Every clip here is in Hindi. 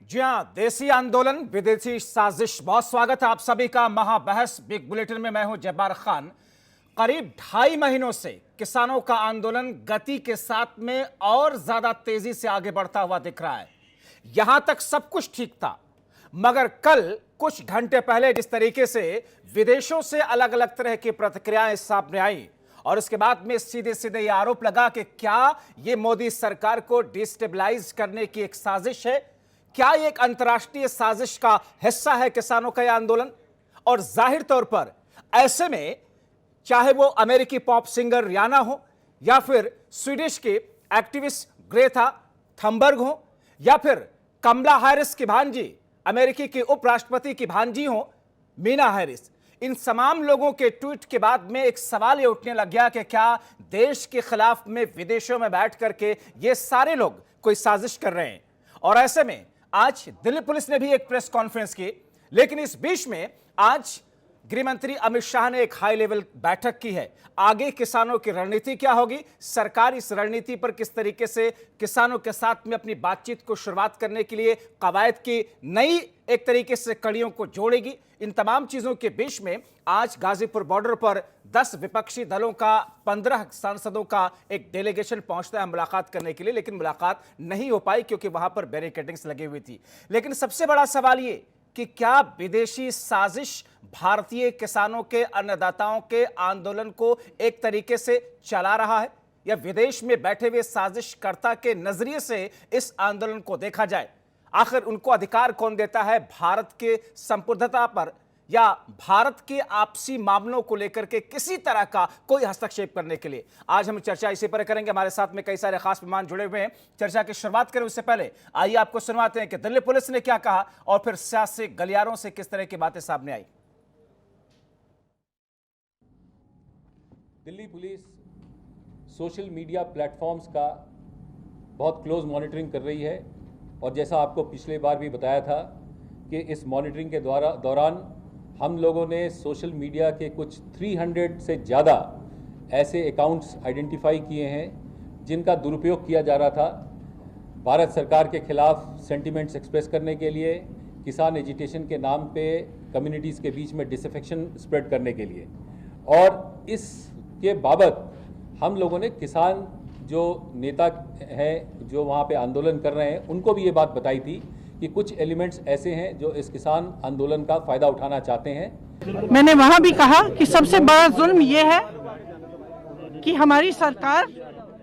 जी हाँ, देसी आंदोलन विदेशी साजिश। बहुत स्वागत है आप सभी का महाबहस बिग बुलेटिन में। मैं हूं जब्बार खान। करीब 2.5 महीनों से किसानों का आंदोलन गति के साथ में और ज्यादा तेजी से आगे बढ़ता हुआ दिख रहा है। यहां तक सब कुछ ठीक था, मगर कल कुछ घंटे पहले जिस तरीके से विदेशों से अलग अलग तरह की प्रतिक्रियाएं सामने आई और उसके बाद में सीधे सीधे यह आरोप लगा कि क्या यह मोदी सरकार को डिस्टेबलाइज करने की एक साजिश है, क्या यह एक अंतर्राष्ट्रीय साजिश का हिस्सा है किसानों का यह आंदोलन। और जाहिर तौर पर ऐसे में चाहे वो अमेरिकी पॉप सिंगर रियाना हो या फिर स्वीडिश के एक्टिविस्ट ग्रेटा थंबर्ग हो या फिर कमला हैरिस की भांजी अमेरिकी के उपराष्ट्रपति की भांजी हो मीना हैरिस, इन तमाम लोगों के ट्वीट के बाद में एक सवाल ये उठने लग गया कि क्या देश के खिलाफ में विदेशों में बैठ करके ये सारे लोग कोई साजिश कर रहे हैं। और ऐसे में आज दिल्ली पुलिस ने भी एक प्रेस कॉन्फ्रेंस की, लेकिन इस बीच में आज गृह मंत्री अमित शाह ने एक हाई लेवल बैठक की है। आगे किसानों की रणनीति क्या होगी, सरकार इस रणनीति पर किस तरीके से किसानों के साथ में अपनी बातचीत को शुरुआत करने के लिए कवायद की नई एक तरीके से कड़ियों को जोड़ेगी, इन तमाम चीजों के बीच में आज गाजीपुर बॉर्डर पर 10 विपक्षी दलों का 15 सांसदों का एक डेलीगेशन पहुंचता है मुलाकात करने के लिए, लेकिन मुलाकात नहीं हो पाई क्योंकि वहां पर बैरिकेडिंग्स लगी हुई थी। लेकिन सबसे बड़ा सवाल ये कि क्या विदेशी साजिश भारतीय किसानों के अन्नदाताओं के आंदोलन को एक तरीके से चला रहा है, या विदेश में बैठे हुए साजिशकर्ता के नजरिए से इस आंदोलन को देखा जाए। आखिर उनको अधिकार कौन देता है भारत के संप्रभुता पर या भारत के आपसी मामलों को लेकर के किसी तरह का कोई हस्तक्षेप करने के लिए। आज हम चर्चा इसी पर करेंगे। हमारे साथ में कई सारे खास मेहमान जुड़े हुए हैं। चर्चा की शुरुआत करें उससे पहले आइए आपको सुनवाते हैं कि दिल्ली पुलिस ने क्या कहा और फिर सियासी गलियारों से किस तरह की बातें सामने आई। Delhi police social media platforms का बहुत क्लोज मॉनिटरिंग कर रही है और जैसा आपको पिछले बार भी बताया था कि इस मॉनिटरिंग के दौरान हम लोगों ने सोशल मीडिया के कुछ 300 से ज़्यादा ऐसे अकाउंट्स आइडेंटिफाई किए हैं जिनका दुरुपयोग किया जा रहा था भारत सरकार के खिलाफ सेंटिमेंट्स एक्सप्रेस करने के लिए, किसान एजिटेशन के नाम पे कम्युनिटीज़ के बीच में डिसअफेक्शन स्प्रेड करने के लिए। और इसके बाबत हम लोगों ने किसान जो नेता हैं जो वहाँ पे आंदोलन कर रहे हैं उनको भी ये बात बताई थी कि कुछ एलिमेंट्स ऐसे हैं जो इस किसान आंदोलन का फायदा उठाना चाहते हैं। मैंने वहाँ भी कहा कि सबसे बड़ा जुल्म ये है कि हमारी सरकार,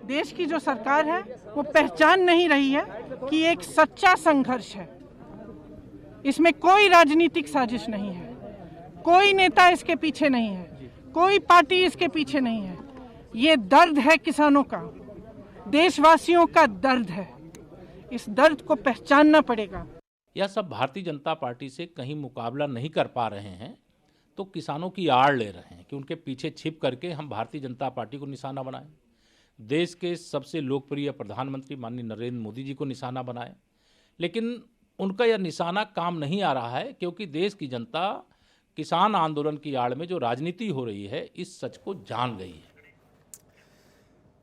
देश की जो सरकार है, वो पहचान नहीं रही है कि एक सच्चा संघर्ष है। इसमें कोई राजनीतिक साजिश नहीं है, कोई नेता इसके पीछे नहीं है, कोई पार्टी इसके पीछे नहीं है। ये दर्द है किसानों का, देशवासियों का दर्द है। इस दर्द को पहचानना पड़ेगा। यह सब भारतीय जनता पार्टी से कहीं मुकाबला नहीं कर पा रहे हैं तो किसानों की आड़ ले रहे हैं कि उनके पीछे छिप करके हम भारतीय जनता पार्टी को निशाना बनाएं, देश के सबसे लोकप्रिय प्रधानमंत्री माननीय नरेंद्र मोदी जी को निशाना बनाएं। लेकिन उनका यह निशाना काम नहीं आ रहा है क्योंकि देश की जनता किसान आंदोलन की आड़ में जो राजनीति हो रही है इस सच को जान गई है।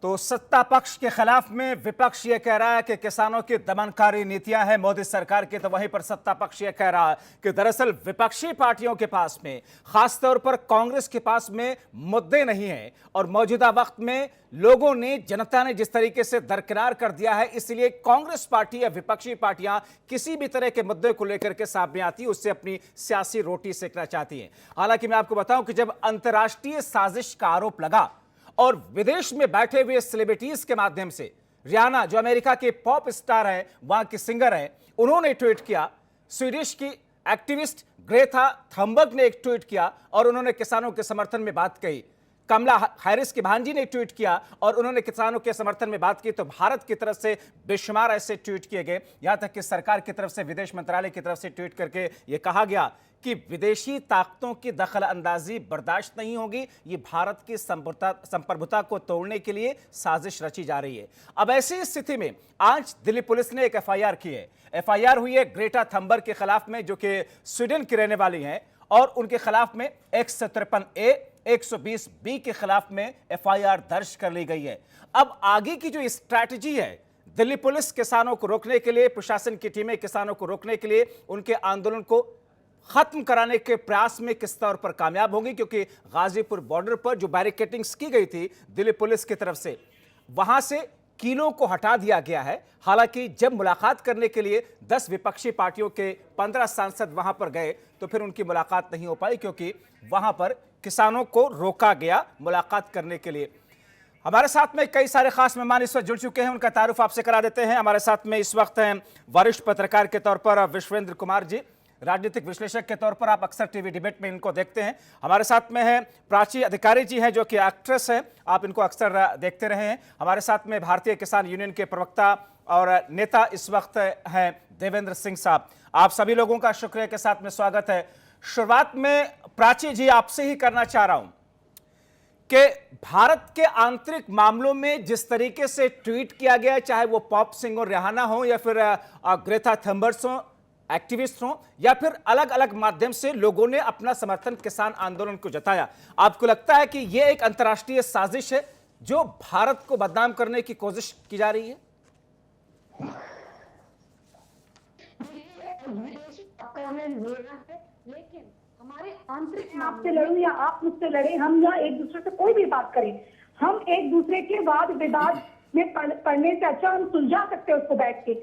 तो सत्ता पक्ष के खिलाफ में विपक्ष यह कह रहा है कि किसानों की दमनकारी नीतियां हैं मोदी सरकार की, तो वहीं पर सत्ता पक्ष यह कह रहा है कि दरअसल विपक्षी पार्टियों के पास में, खासतौर पर कांग्रेस के पास में मुद्दे नहीं हैं और मौजूदा वक्त में लोगों ने, जनता ने जिस तरीके से दरकिनार कर दिया है, इसलिए कांग्रेस पार्टी या विपक्षी पार्टियां किसी भी तरह के मुद्दे को लेकर के सामने आती है, उससे अपनी सियासी रोटी सेकना चाहती हैं। हालांकि मैं आपको बताऊं कि जब अंतर्राष्ट्रीय साजिश का आरोप लगा और विदेश में बैठे हुए सेलिब्रिटीज के माध्यम से रियाना, जो अमेरिका के पॉप स्टार है, वहां की सिंगर है, उन्होंने ट्वीट किया, स्वीडिश की एक्टिविस्ट ग्रेटा थंबर्ग ने एक ट्वीट किया और उन्होंने किसानों के समर्थन में बात कही, कमला हैरिस की भांजी ने ट्वीट किया और उन्होंने किसानों के समर्थन में बात की। तो भारत की तरफ से बेशुमार ऐसे ट्वीट किए गए, यहां तक कि सरकार की तरफ से, विदेश मंत्रालय की तरफ से ट्वीट करके यह कहा गया कि विदेशी ताकतों की दखल अंदाजी बर्दाश्त नहीं होगी, ये भारत की संप्रभुता को तोड़ने के लिए साजिश रची जा रही है। अब ऐसी स्थिति में आज दिल्ली पुलिस ने एक एफआईआर की है। एफआईआर हुई है ग्रेटा थंबर्ग के खिलाफ में, जो कि स्वीडन की रहने वाली हैं, और उनके खिलाफ में 153A 120B के खिलाफ में एफआईआर दर्ज कर ली गई है। अब आगे की जो स्ट्रैटेजी है दिल्ली पुलिस किसानों को रोकने के लिए, प्रशासन की टीमें किसानों को रोकने के लिए उनके आंदोलन को खत्म कराने के प्रयास में किस तौर पर कामयाब होंगी, क्योंकि गाजीपुर बॉर्डर पर जो बैरिकेडिंग्स की गई थी दिल्ली पुलिस की तरफ से, वहां से कीलों को हटा दिया गया है। हालांकि जब मुलाकात करने के लिए 10 विपक्षी पार्टियों के 15 सांसद वहां पर गए तो फिर उनकी मुलाकात नहीं हो पाई, क्योंकि वहां पर किसानों को रोका गया मुलाकात करने के लिए। हमारे साथ में कई सारे खास मेहमान इस वक्त जुड़ चुके हैं, उनका तारुफ आपसे करा देते हैं। हमारे साथ में इस वक्त हैं वरिष्ठ पत्रकार के तौर पर विश्वेंद्र कुमार जी, राजनीतिक विश्लेषक के तौर पर आप अक्सर टीवी डिबेट में इनको देखते हैं। हमारे साथ में है प्राची अधिकारी जी हैं, जो कि एक्ट्रेस हैं, आप इनको अक्सर देखते रहे हैं। हमारे साथ में भारतीय किसान यूनियन के प्रवक्ता और नेता इस वक्त हैं देवेंद्र सिंह साहब। आप सभी लोगों का शुक्रिया के साथ में स्वागत है। शुरुआत में प्राची जी आपसे ही करना चाह रहा हूं कि भारत के आंतरिक मामलों में जिस तरीके से ट्वीट किया गया, चाहे वो पॉप सिंह और रिहाना हो या फिर ग्रेटा थंबर्स हो, एक्टिविस्ट हो, या फिर अलग अलग माध्यम से लोगों ने अपना समर्थन किसान आंदोलन को जताया, आपको लगता है कि यह एक अंतर्राष्ट्रीय साजिश है जो भारत को बदनाम करने की कोशिश की जा रही है? लेकिन हमारे आंतरिक, आपसे लड़ूं या आप मुझसे लड़े, हम या एक दूसरे से कोई भी बात करें, हम एक दूसरे के वाद विवाद में पढ़ने से अच्छा हम सुलझा सकते हैं उसको बैठ के,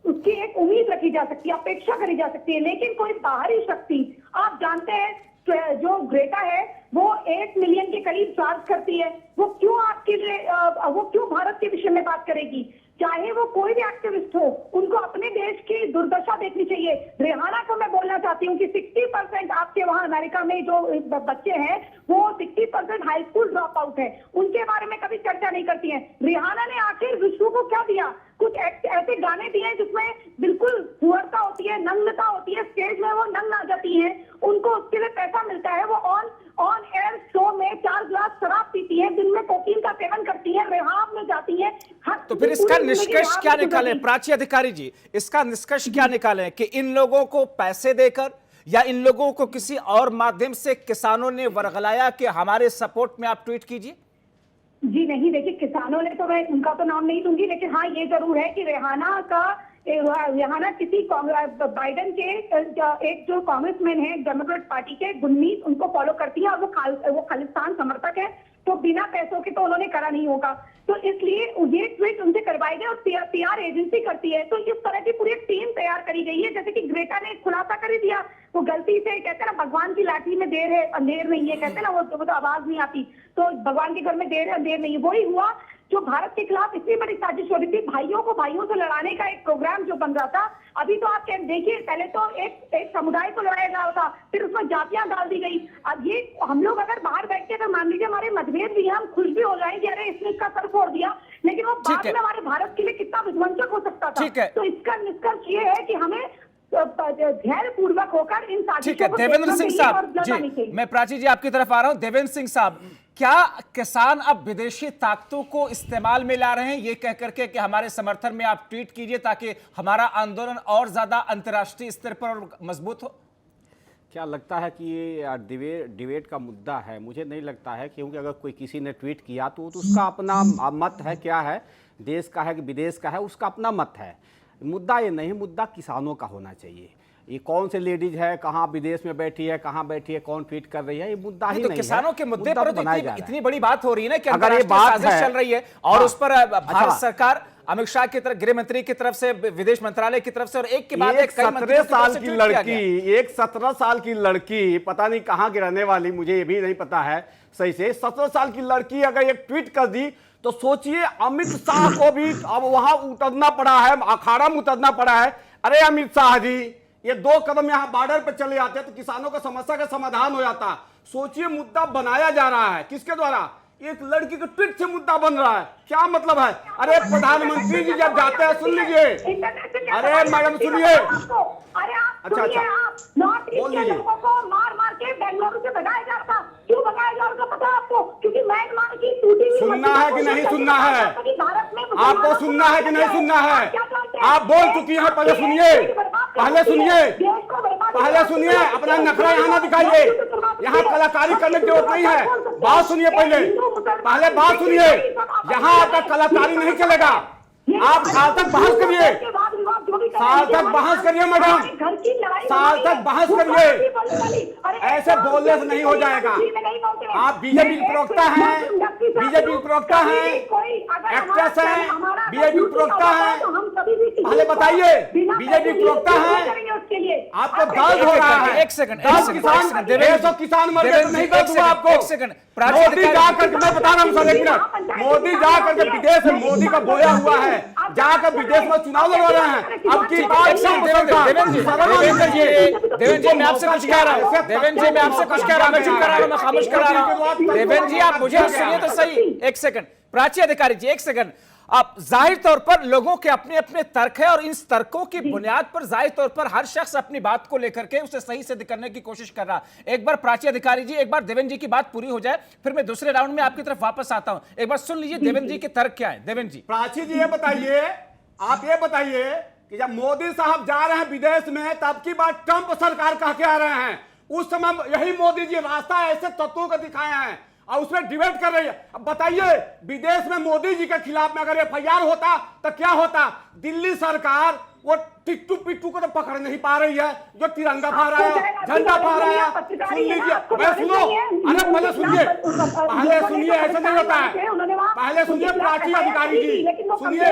उसकी एक उम्मीद रखी जा सकती है, अपेक्षा करी जा सकती है। लेकिन कोई बाहरी शक्ति, आप जानते हैं जो ग्रेटा है वो 8 मिलियन के करीब चार्ज करती है, वो क्यों आपके लिए वो क्यों भारत के विषय में बात करेगी? चाहे वो कोई भी एक्टिविस्ट हो, उनको अपने देश की दुर्दशा देखनी चाहिए। रिहाना को मैं बोलना चाहती हूँ कि 60% आपके वहां अमेरिका में जो बच्चे हैं वो 60% हाई स्कूल ड्रॉप आउट है, उनके बारे में कभी चर्चा नहीं करती है। रिहाना ने आखिर विश्व को क्या दिया? कुछ ऐसे गाने दिए हैं जिसमें बिल्कुल हुअरता होती है, नग्नता होती है, स्टेज में वो नग्न आ जाती है, उनको उसके लिए पैसा मिलता है। वो ऑन एयर शो में 4 गिलास शराब पीती है, दिन में कोकीन का सेवन करती है, रेहाब में जाती है। तो फिर इसका निष्कर्ष क्या निकालें प्राची अधिकारी जी? इसका निष्कर्ष क्या निकालें कि इन लोगों को पैसे देकर या इन लोगों को किसी और माध्यम से किसानों ने वर्गलाया कि हमारे सपोर्ट में आप ट्वीट कीजिए? जी नहीं, देखिए किसानों ने तो, मैं उनका तो नाम नहीं दूंगी, लेकिन हाँ ये जरूर है कि रेहाना किसी बाइडेन के एक जो कांग्रेसमैन है डेमोक्रेट पार्टी के, गुरमीत, उनको फॉलो करती है और वो खालिस्तान समर्थक है, तो बिना पैसों के तो उन्होंने करा नहीं होगा, तो इसलिए ये ट्वीट उनसे करवाई गई और पीआर एजेंसी करती है। तो इस तरह की पूरी टीम तैयार करी गई है। जैसे कि ग्रेटा ने खुलासा कर दिया, वो गलती से कहते हैं ना भगवान की लाठी में देर है अंधेर नहीं है, कहते हैं ना वो तो आवाज नहीं आती, तो भगवान के घर में देर है अंधेर नहीं है। वही हुआ जो भारत के खिलाफ इतनी बड़ी साजिश हो रही थी, भाइयों को भाइयों से लड़ाने का एक प्रोग्राम जो बन रहा था। अभी तो आप देखिए, पहले तो एक समुदाय को लड़ाया जा रहा था, फिर उसमें जातियां डाल दी गई। अब ये हम लोग अगर बाहर बैठ के, अगर मान लीजिए हमारे मतभेद भी, हम खुश भी हो जाएंगे, अरे इसने इसका सर फोड़ दिया, लेकिन वो बाद में हमारे भारत के लिए कितना विध्वंसक हो सकता था। तो इसका निष्कर्ष ये है कि हमें धैर्य पूर्वक होकर इन साजिशों को देवेंद्र सिंह साहब जी, मैं प्राची जी आपकी तरफ आ रहा हूं। देवेंद्र सिंह साहब, क्या किसान अब विदेशी ताकतों को इस्तेमाल में ला रहे हैं ये कह करके कि हमारे समर्थन में आप ट्वीट कीजिए ताकि हमारा आंदोलन और ज्यादा अंतर्राष्ट्रीय स्तर पर मजबूत हो? क्या लगता है कि ये डिबेट का मुद्दा है? मुझे नहीं लगता है, क्योंकि अगर कोई किसी ने ट्वीट किया तो उसका अपना मत है, क्या है, देश का है कि विदेश का है, उसका अपना मत है। मुद्दा ये नहीं, मुद्दा किसानों का होना चाहिए। ये कौन से लेडीज है, कहाँ विदेश में बैठी है, कहाँ बैठी है, कौन ट्वीट कर रही है, ये मुद्दा ही नहीं है। किसानों के मुद्दे पर तो इतनी बड़ी बात हो रही है ना कि अगर ये बात चल रही है और उस पर भारत सरकार, अमित शाह की तरफ, गृह मंत्री की तरफ से, विदेश मंत्रालय की तरफ से, और एक के बाद एक 17 साल की लड़की, एक 17 साल की लड़की, पता नहीं कहाँ की रहने वाली, मुझे ये भी नहीं पता है सही से, 17 साल की लड़की अगर एक ट्वीट कर दी तो सोचिए अमित शाह को भी अब वहां उतरना पड़ा है, अखाड़ा में उतरना पड़ा है। अरे अमित शाह जी, ये 2 कदम यहाँ बॉर्डर पे चले जाते तो किसानों का समस्या का समाधान हो जाता। सोचिए मुद्दा बनाया जा रहा है किसके द्वारा? एक लड़की के ट्वीट से मुद्दा बन रहा है। क्या मतलब है? अरे प्रधानमंत्री जी जब जाते हैं, सुन लीजिए, अरे मैडम सुनिए, अच्छा बोल लीजिए। लोगों को मार मार के बेंगलुरु से भगाया जा रहा था, क्यों भगाया जा रहा था पता है आपको? क्योंकि म्यांमार की टूटी हुई, सुनना है कि नहीं सुनना है? आपको सुनना है कि नहीं सुनना है? आप बोल चुकी हैं, पहले सुनिए, पहले सुनिए, पहले सुनिए, अपना नखरा यहाँ ना दिखाइए, यहाँ कलाकारी करने की जरूरत नहीं है। बात सुनिए, पहले बात सुनिए, यहाँ आपका कलाकारी नहीं चलेगा, आप सार्थक बहस करिए, सार्थक बहस करिए मैडम, घर की लड़ाई, सार्थक बहस करिए। ऐसे बोलने से नहीं हो जाएगा। आप बीजेपी के प्रवक्ता हैं, बीजेपी के प्रवक्ता हैं, एक्ट्रेस हैं, बीजेपी के प्रवक्ता हैं, पहले बताइए, बीजेपी के प्रवक्ता हैं, आपको दर्द हो रहा है। एक सेकंड, किसान, देवेंद्र किसान मर गए तो नहीं दर्द हुआ आपको? एक सेकंड, मोदी जाकर, मैं बता रहा हूँ सर, एक मिनट, मोदी जाकर के विदेश में, मोदी का बोया हुआ है, जाकर विदेश में चुनाव लड़वा रहे हैं। अब की बात देवेंद्र जी मैं आपसे कुछ कह रहा हूँ, देवेंद्र जी मैं आपसे कुछ कह रहा हूँ, मैं चुप करा रहा हूँ, मैं खामोश करा रहा हूँ। देवेंद्र जी आप मुझे सुनिए तो सही। एक सेकंड प्राची अधिकारी जी, एक सेकंड। अब जाहिर तौर पर लोगों के अपने अपने तर्क है और इन तर्कों की बुनियाद पर जाहिर तौर पर हर शख्स अपनी बात को लेकर के उसे सही सिद्ध करने की कोशिश कर रहा है। एक बार प्राची अधिकारी जी, एक बार देवेंद्र जी की बात पूरी हो जाए, फिर मैं दूसरे राउंड में आपकी तरफ वापस आता हूं। एक बार सुन लीजिए देवेंद्र जी के तर्क क्या है। देवेंद्र जी, प्राची जी ये बताइए, आप ये बताइए कि जब मोदी साहब जा रहे हैं विदेश में, तब की बात ट्रंप सरकार कह के आ रहे हैं, उस समय यही मोदी जी रास्ता ऐसे तत्वों को दिखाए हैं और उसमें डिबेट कर रही है। अब बताइए, विदेश में मोदी जी के खिलाफ में अगर एफआईआर होता तो क्या होता? दिल्ली सरकार वो टिट्टू पिट्टू को तो पकड़ नहीं पा रही है, जो तिरंगा फहरा है, झंडा फहरा है। सुन लीजिए, मैं सुनो, अरे पहले सुनिए, पहले सुनिए, ऐसा नहीं होता है, पहले सुनिए प्राची अधिकारी जी, सुनिए,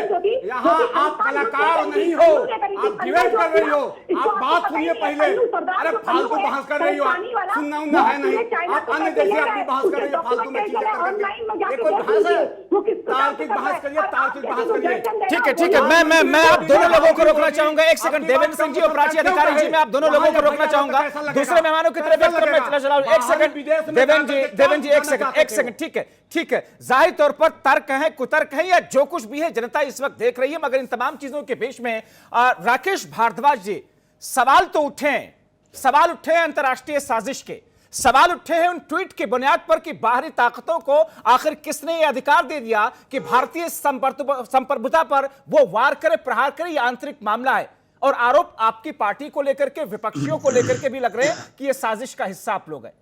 यहाँ आप कलाकार नहीं हो, आप डिबेट कर रही हो, आप बात सुनिए पहले। अरे फालतू बहस कर रही हो, सुनना उन्ना है नहीं, आप अन्य जैसे अपनी बहस कर रही हो, फालतू में चीजें करके। ये कोई बहस है? तार्किक बहस करिए, तार्किक बहस करिए। ठीक है, ठीक है, मैं आप दोनों लोगों को रोकना चाहूंगा। एक सेकंड, देवेंद्र सिंह जी और प्राची अधिकारी जी, मैं आप दोनों लोगों को रोकना चाहूंगा। दूसरे मेहमानों की तरफ मैं चला चला। एक सेकंड देवेंद्र जी, एक सेकंड, ठीक है, ठीक है। जाहिर तौर पर तर्क है, कुतर्क है, या जो कुछ भी है जनता इस वक्त देख रही है, मगर इन तमाम चीजों के बीच में राकेश भारद्वाज जी, सवाल तो उठे हैं, सवाल उठे हैं अंतर्राष्ट्रीय साजिश के, सवाल उठे हैं उन ट्वीट की बुनियाद पर कि बाहरी ताकतों को आखिर किसने यह अधिकार दे दिया कि भारतीय संप्रभुता पर वो वार करे, प्रहार करे। यह आंतरिक मामला है और आरोप आपकी पार्टी को लेकर के, विपक्षियों को लेकर के भी लग रहे हैं कि यह साजिश का हिस्सा आप लोग हैं।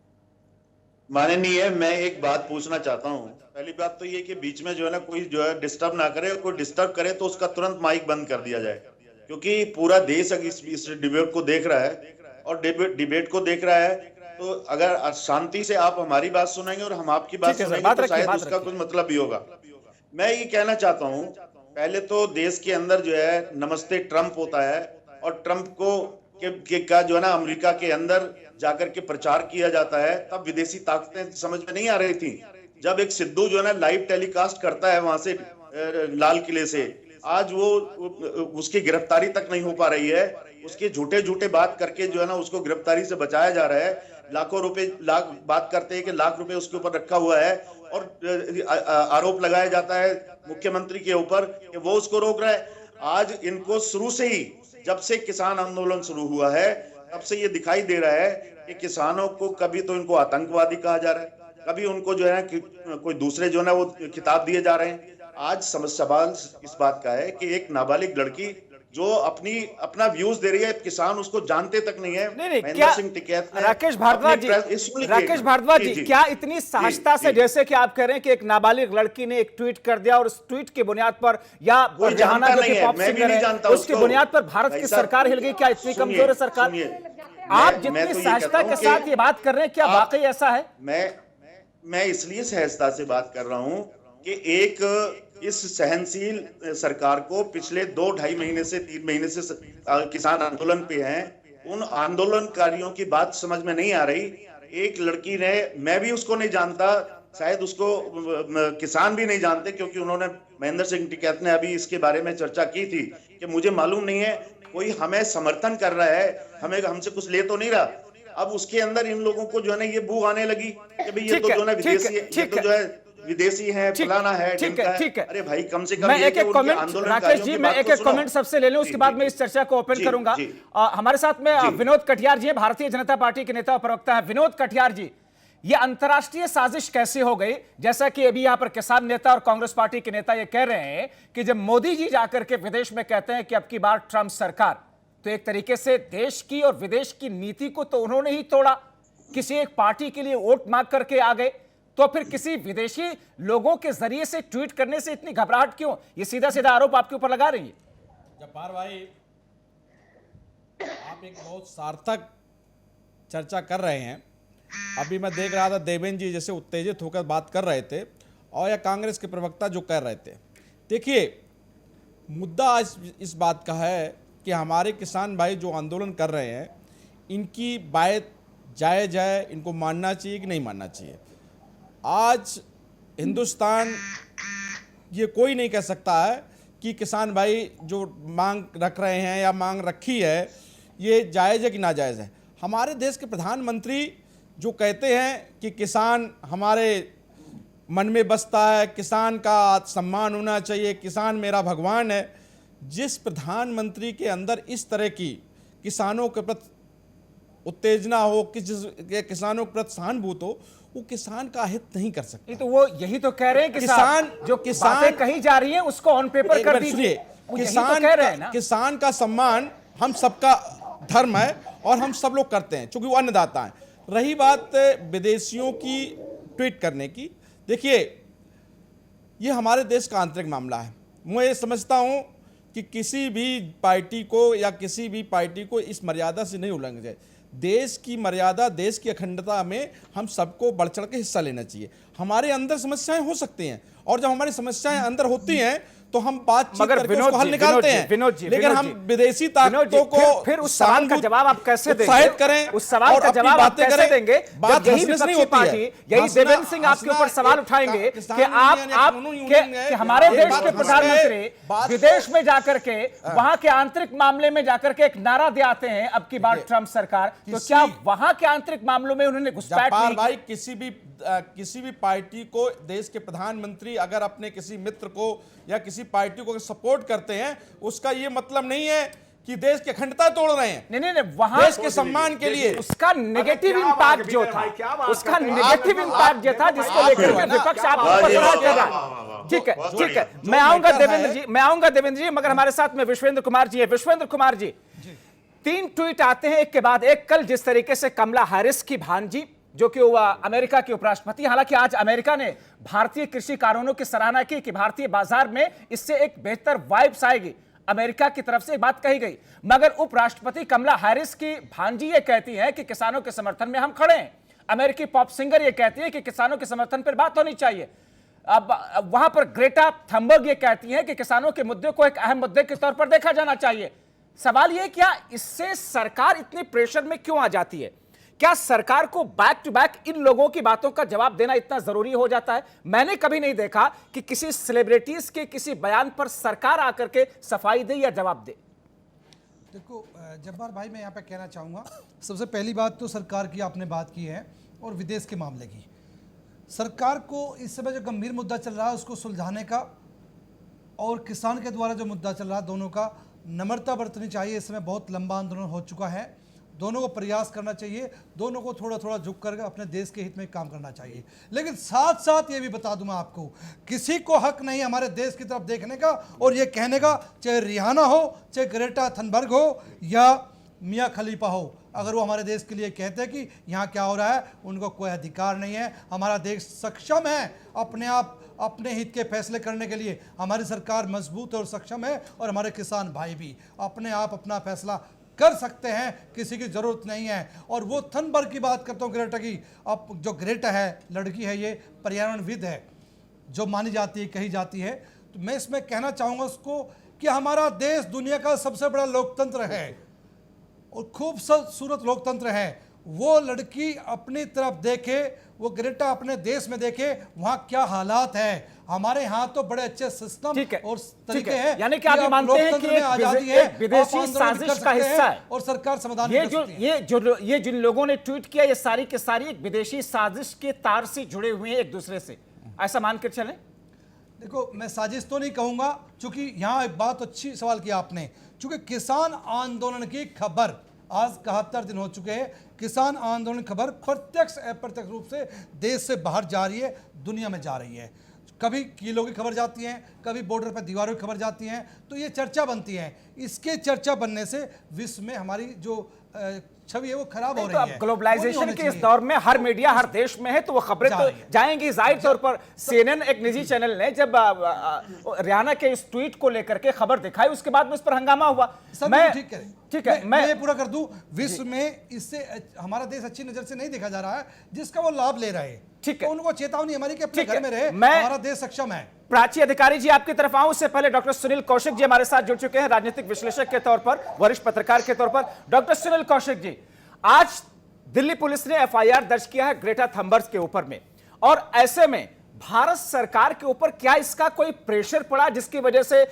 माननीय, मैं एक बात पूछना चाहता हूं। पहली बात तो ये कि बीच में जो है ना, कोई जो है डिस्टर्ब ना करे, कोई डिस्टर्ब करे तो उसका तुरंत माइक बंद कर दिया जाए, क्योंकि पूरा देश इस डिबेट को देख रहा है और डिबेट को देख रहा है। तो अगर शांति से आप हमारी बात सुनेंगे और हम आपकी बात सुनेंगे तो शायद उसका कुछ मतलब भी होगा। मैं ये कहना चाहता हूं, पहले तो देश के अंदर जो है नमस्ते ट्रंप होता है और ट्रंप को का जो है ना अमेरिका के अंदर जाकर के प्रचार किया जाता है, तब विदेशी ताकतें समझ में नहीं आ रही थी। जब एक सिद्धू जो है ना लाइव टेलीकास्ट करता है वहां से लाल किले से, आज वो उसकी गिरफ्तारी तक नहीं हो पा रही है। उसके झूठे बात करके जो है ना उसको गिरफ्तारी से बचाया जा रहा है। लाखों रुपए बात करते हैं कि लाख रुपए उसके ऊपर रखा हुआ है और आरोप लगाया जाता है मुख्यमंत्री के ऊपर कि वो उसको रोक रहा है। आज इनको शुरू से ही, जब से किसान आंदोलन शुरू हुआ है, तब से ये दिखाई दे रहा है कि किसानों को कभी तो इनको आतंकवादी कहा जा रहा है, कभी उनको जो है कोई दूसरे जो है वो खिताब दिए जा रहे हैं। आज सवाल इस बात का है कि एक नाबालिग लड़की जो अपना व्यूज दे रही है, किसान उसको जानते तक नहीं है। नहीं, क्या राकेश भारद्वाज जी, क्या इतनी सहजता से, जैसे कि आप कह रहे हैं कि एक नाबालिग लड़की ने एक ट्वीट कर दिया और उस ट्वीट के बुनियाद पर, या जहाना जो कि पॉप सिंगर है, उसके बुनियाद पर भारत की सरकार हिल गई? क्या इतनी कमजोर है सरकार? आप जितनी सहजता के साथ ये बात कर रहे हैं, क्या वाकई ऐसा है? मैं इसलिए सहजता से बात कर रहा हूं कि एक इस सहनशील सरकार को पिछले 2-2.5 महीने से 3 महीने से किसान आंदोलन पे हैं, उन आंदोलनकारियों की बात समझ में नहीं आ रही। एक लड़की ने, मैं भी उसको नहीं जानता, शायद उसको किसान भी नहीं जानते, क्योंकि उन्होंने, महेंद्र सिंह टिकैत ने अभी इसके बारे में चर्चा की थी कि मुझे मालूम नहीं है, कोई हमें समर्थन कर रहा है, हमसे कुछ ले तो नहीं रहा। अब उसके अंदर इन लोगों को जो है ना ये बू आने लगी कि भाई ये तो जो है विदेशी, ये तो जो है विदेशी है, फलाना है, ठीक है। अरे भाई कम से कम मैं एक कमेंट, राकेश जी, मैं एक कमेंट सबसे ले लूं, उसके बाद मैं इस चर्चा को ओपन करूंगा। हमारे साथ में विनोद कटियार जी हैं, भारतीय जनता पार्टी के नेता और प्रवक्ता है। विनोद कटियार जी, ये अंतर्राष्ट्रीय साजिश कैसे हो गई? जैसा कि अभी यहां पर किसान नेता और कांग्रेस पार्टी के नेता ये कह रहे हैं कि जब मोदी जी जाकर के विदेश में कहते हैं कि अब की बार ट्रंप सरकार, तो एक तरीके से देश की और विदेश की नीति को तो उन्होंने ही तोड़ा, किसी एक पार्टी के लिए वोट मांग करके आ गए। तो फिर किसी विदेशी लोगों के जरिए से ट्वीट करने से इतनी घबराहट क्यों? ये सीधा सीधा आरोप आपके ऊपर लगा रही है। जब्बार भाई, आप एक बहुत सार्थक चर्चा कर रहे हैं। अभी मैं देख रहा था देवेंद्र जी जैसे उत्तेजित होकर बात कर रहे थे, और या कांग्रेस के प्रवक्ता जो कर रहे थे। देखिए, मुद्दा आज इस बात का है कि हमारे किसान भाई जो आंदोलन कर रहे हैं, इनकी बात जायज़ है, इनको मानना चाहिए कि नहीं मानना चाहिए। आज हिंदुस्तान, ये कोई नहीं कह सकता है कि किसान भाई जो मांग रख रहे हैं या मांग रखी है ये जायज़ है कि नाजायज़ है। हमारे देश के प्रधानमंत्री जो कहते हैं कि किसान हमारे मन में बसता है, किसान का सम्मान होना चाहिए, किसान मेरा भगवान है। जिस प्रधानमंत्री के अंदर इस तरह की किसानों के प्रति उत्तेजना हो, किसानों के प्रति सहानुभूति हो, वो किसान का हित नहीं कर सकते। तो वो यही तो कह रहे हैं किसान जो बातें कही जा रही हैं उसको ऑन पेपर कर दीजिए। किसान का सम्मान हम सबका धर्म है और हम सब लोग करते हैं, चूंकि वो अन्नदाता है। रही बात विदेशियों की ट्वीट करने की, देखिए ये हमारे देश का आंतरिक मामला है। मैं ये समझता हूँ कि किसी भी पार्टी को या किसी भी पार्टी को इस मर्यादा से नहीं उल्लंघना चाहिए। देश की मर्यादा, देश की अखंडता में हम सबको बढ़ चढ़ के हिस्सा लेना चाहिए। हमारे अंदर समस्याएं हो सकती हैं, और जब हमारी समस्याएं अंदर होती हैं तो हम बातचीत करके उसको हल निकालते हैं। लेकिन हम विदेशी ताकतों को फिर उस सवाल का जवाब आप कैसे देंगे? उत्साहित करें, उस सवाल का जवाब आप कैसे देंगे? बात यही विपक्षी पार्टी, यही देवेंद्र सिंह आपके ऊपर सवाल उठाएंगे कि आप हमारे देश के प्रधानमंत्री विदेश में जाकर के वहां के आंतरिक मामले में जाकर के एक नारा दे आते हैं अब की बार ट्रंप सरकार, तो क्या वहां के आंतरिक मामलों में उन्होंने घुसपैठ नहीं? भाई, किसी भी पार्टी को, देश के प्रधानमंत्री अगर अपने किसी मित्र को या किसी पार्टी को सपोर्ट करते हैं, उसका ये मतलब नहीं है कि देश की अखंडता तोड़ रहे हैं। नहीं, वहां देश के सम्मान के लिए उसका नेगेटिव इंपैक्ट जो था, उसका नेगेटिव इंपैक्ट जो था, जिसको लेकर विपक्ष आपको पकड़ा कर रहा है। ठीक है, मैं आऊंगा देवेंद्र जी, मगर हमारे साथ में विश्वेंद्र कुमार जी है। विश्वेंद्र कुमार जी, 3 ट्वीट आते हैं एक के बाद एक। कल जिस तरीके से कमला हैरिस की भांजी, जो कि वो अमेरिका के उपराष्ट्रपति, हालांकि आज अमेरिका ने भारतीय कृषि कानूनों की सराहना की कि भारतीय बाजार में इससे एक बेहतर वाइब्स आएगी, अमेरिका की तरफ से एक बात कही गई। मगर उपराष्ट्रपति कमला हैरिस की भांजी ये कहती है कि किसानों के समर्थन में हम खड़े हैं। अमेरिकी पॉप सिंगर ये कहती है कि किसानों के समर्थन पर बात होनी चाहिए। अब वहां पर ग्रेटा थंबर्ग ये कहती है कि किसानों के मुद्दे को एक अहम मुद्दे के तौर पर देखा जाना चाहिए। सवाल यह, क्या इससे सरकार इतनी प्रेशर में क्यों आ जाती है? क्या सरकार को बैक टू बैक इन लोगों की बातों का जवाब देना इतना जरूरी हो जाता है? मैंने कभी नहीं देखा कि किसी सेलिब्रिटीज के किसी बयान पर सरकार आकर के सफाई दे या जवाब दे। देखो जब्बार भाई, मैं यहाँ पे कहना चाहूँगा, सबसे पहली बात तो सरकार की आपने बात की है और विदेश के मामले की। सरकार को इस समय जो गंभीर मुद्दा चल रहा है उसको सुलझाने का और किसान के द्वारा जो मुद्दा चल रहा है, दोनों का नम्रता बरतनी चाहिए। इस समय बहुत लंबा आंदोलन हो चुका है, दोनों को प्रयास करना चाहिए, दोनों को थोड़ा थोड़ा झुक कर अपने देश के हित में काम करना चाहिए। लेकिन साथ साथ ये भी बता दूं मैं आपको, किसी को हक नहीं हमारे देश की तरफ देखने का और ये कहने का, चाहे रिहाना हो, चाहे ग्रेटा थनबर्ग हो या मियाँ खलीफा हो, अगर वो हमारे देश के लिए कहते हैं कि यहाँ क्या हो रहा है, उनको कोई अधिकार नहीं है। हमारा देश सक्षम है अपने आप अपने हित के फैसले करने के लिए। हमारी सरकार मजबूत और सक्षम है और हमारे किसान भाई भी अपने आप अपना फैसला कर सकते हैं, किसी की ज़रूरत नहीं है। और वो थनबर्ग की बात करता हूँ, ग्रेटा की। अब जो ग्रेटा है, लड़की है, ये पर्यावरणविद है जो मानी जाती है, कही जाती है। तो मैं इसमें कहना चाहूँगा उसको कि हमारा देश दुनिया का सबसे बड़ा लोकतंत्र है और खूबसूरत लोकतंत्र है। वो लड़की अपनी तरफ देखे, वो ग्रेटा अपने देश में देखे वहाँ क्या हालात है। हमारे यहाँ तो बड़े अच्छे सिस्टम और तरीके हैं, यानी कि आप मानते हैं कि एक विदेशी साजिश का हिस्सा है और सरकार समाधान ये जिन लोगों ने ट्वीट किया, ये सारी की सारी एक विदेशी साजिश के तार से जुड़े हुए हैं एक दूसरे से, ऐसा मानकर चलें? देखो, मैं साजिश तो नहीं कहूंगा, क्योंकि यहाँ एक बात अच्छी सवाल किया आपने। चूंकि किसान आंदोलन की खबर आज 71 दिन हो चुके हैं, किसान आंदोलन की खबर प्रत्यक्ष अप्रत्यक्ष रूप से देश से बाहर जा रही है, दुनिया में जा रही है। कभी किलो की खबर जाती है, कभी बॉर्डर पर दीवारों की खबर जाती हैं, तो ये चर्चा बनती है। इसके चर्चा बनने से विश्व में हमारी जो छवि है वो खराब हो तो रही अब है। ग्लोबलाइजेशन के इस दौर में हर मीडिया हर देश में है तो वो खबरें तो जाएंगी जाहिर तौर पर। सीएनएन एक निजी चैनल ने जब रियाना के इस ट्वीट को लेकर के खबर दिखाई उसके बाद में इस पर हंगामा हुआ। मैं ठीक है मैं ये पूरा कर दूं, विश्व में इससे हमारा देश अच्छी नजर से नहीं देखा जा रहा है जिसका वो लाभ ले रहे हैं। ठीक है, तो उनको चेतावनी हमारी कि अपने ठीक है, घर में रहे, मैं- हमारा देश सक्षम है। प्राची अधिकारी जी आपकी तरफ आऊं उससे पहले डॉक्टर सुनील कौशिक जी हमारे साथ जुड़ चुके हैं राजनीतिक विश्लेषक के तौर पर, वरिष्ठ पत्रकार के तौर पर। डॉक्टर सुनील कौशिक जी, आज दिल्ली पुलिस ने एफआईआर दर्ज किया है ग्रेटा थंबर्स के ऊपर में, और ऐसे में भारत सरकार के ऊपर क्या इसका कोई प्रेशर पड़ा जिसकी वजह से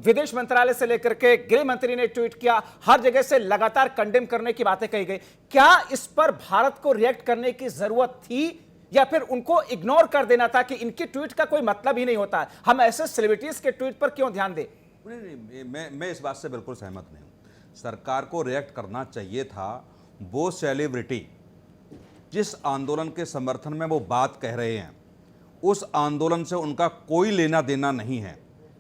विदेश मंत्रालय से लेकर के गृह मंत्री ने ट्वीट किया, हर जगह से लगातार कंडेम करने की बातें कही गई, क्या इस पर भारत को रिएक्ट करने की जरूरत थी या फिर उनको इग्नोर कर देना था कि इनके ट्वीट का कोई मतलब ही नहीं होता है, हम ऐसे सेलिब्रिटीज के ट्वीट पर क्यों ध्यान दें? नहीं, मैं इस बात से बिल्कुल सहमत नहीं हूं। सरकार को रिएक्ट करना चाहिए था। वो सेलिब्रिटी जिस आंदोलन के समर्थन में वो बात कह रहे हैं उस आंदोलन से उनका कोई लेना देना नहीं है।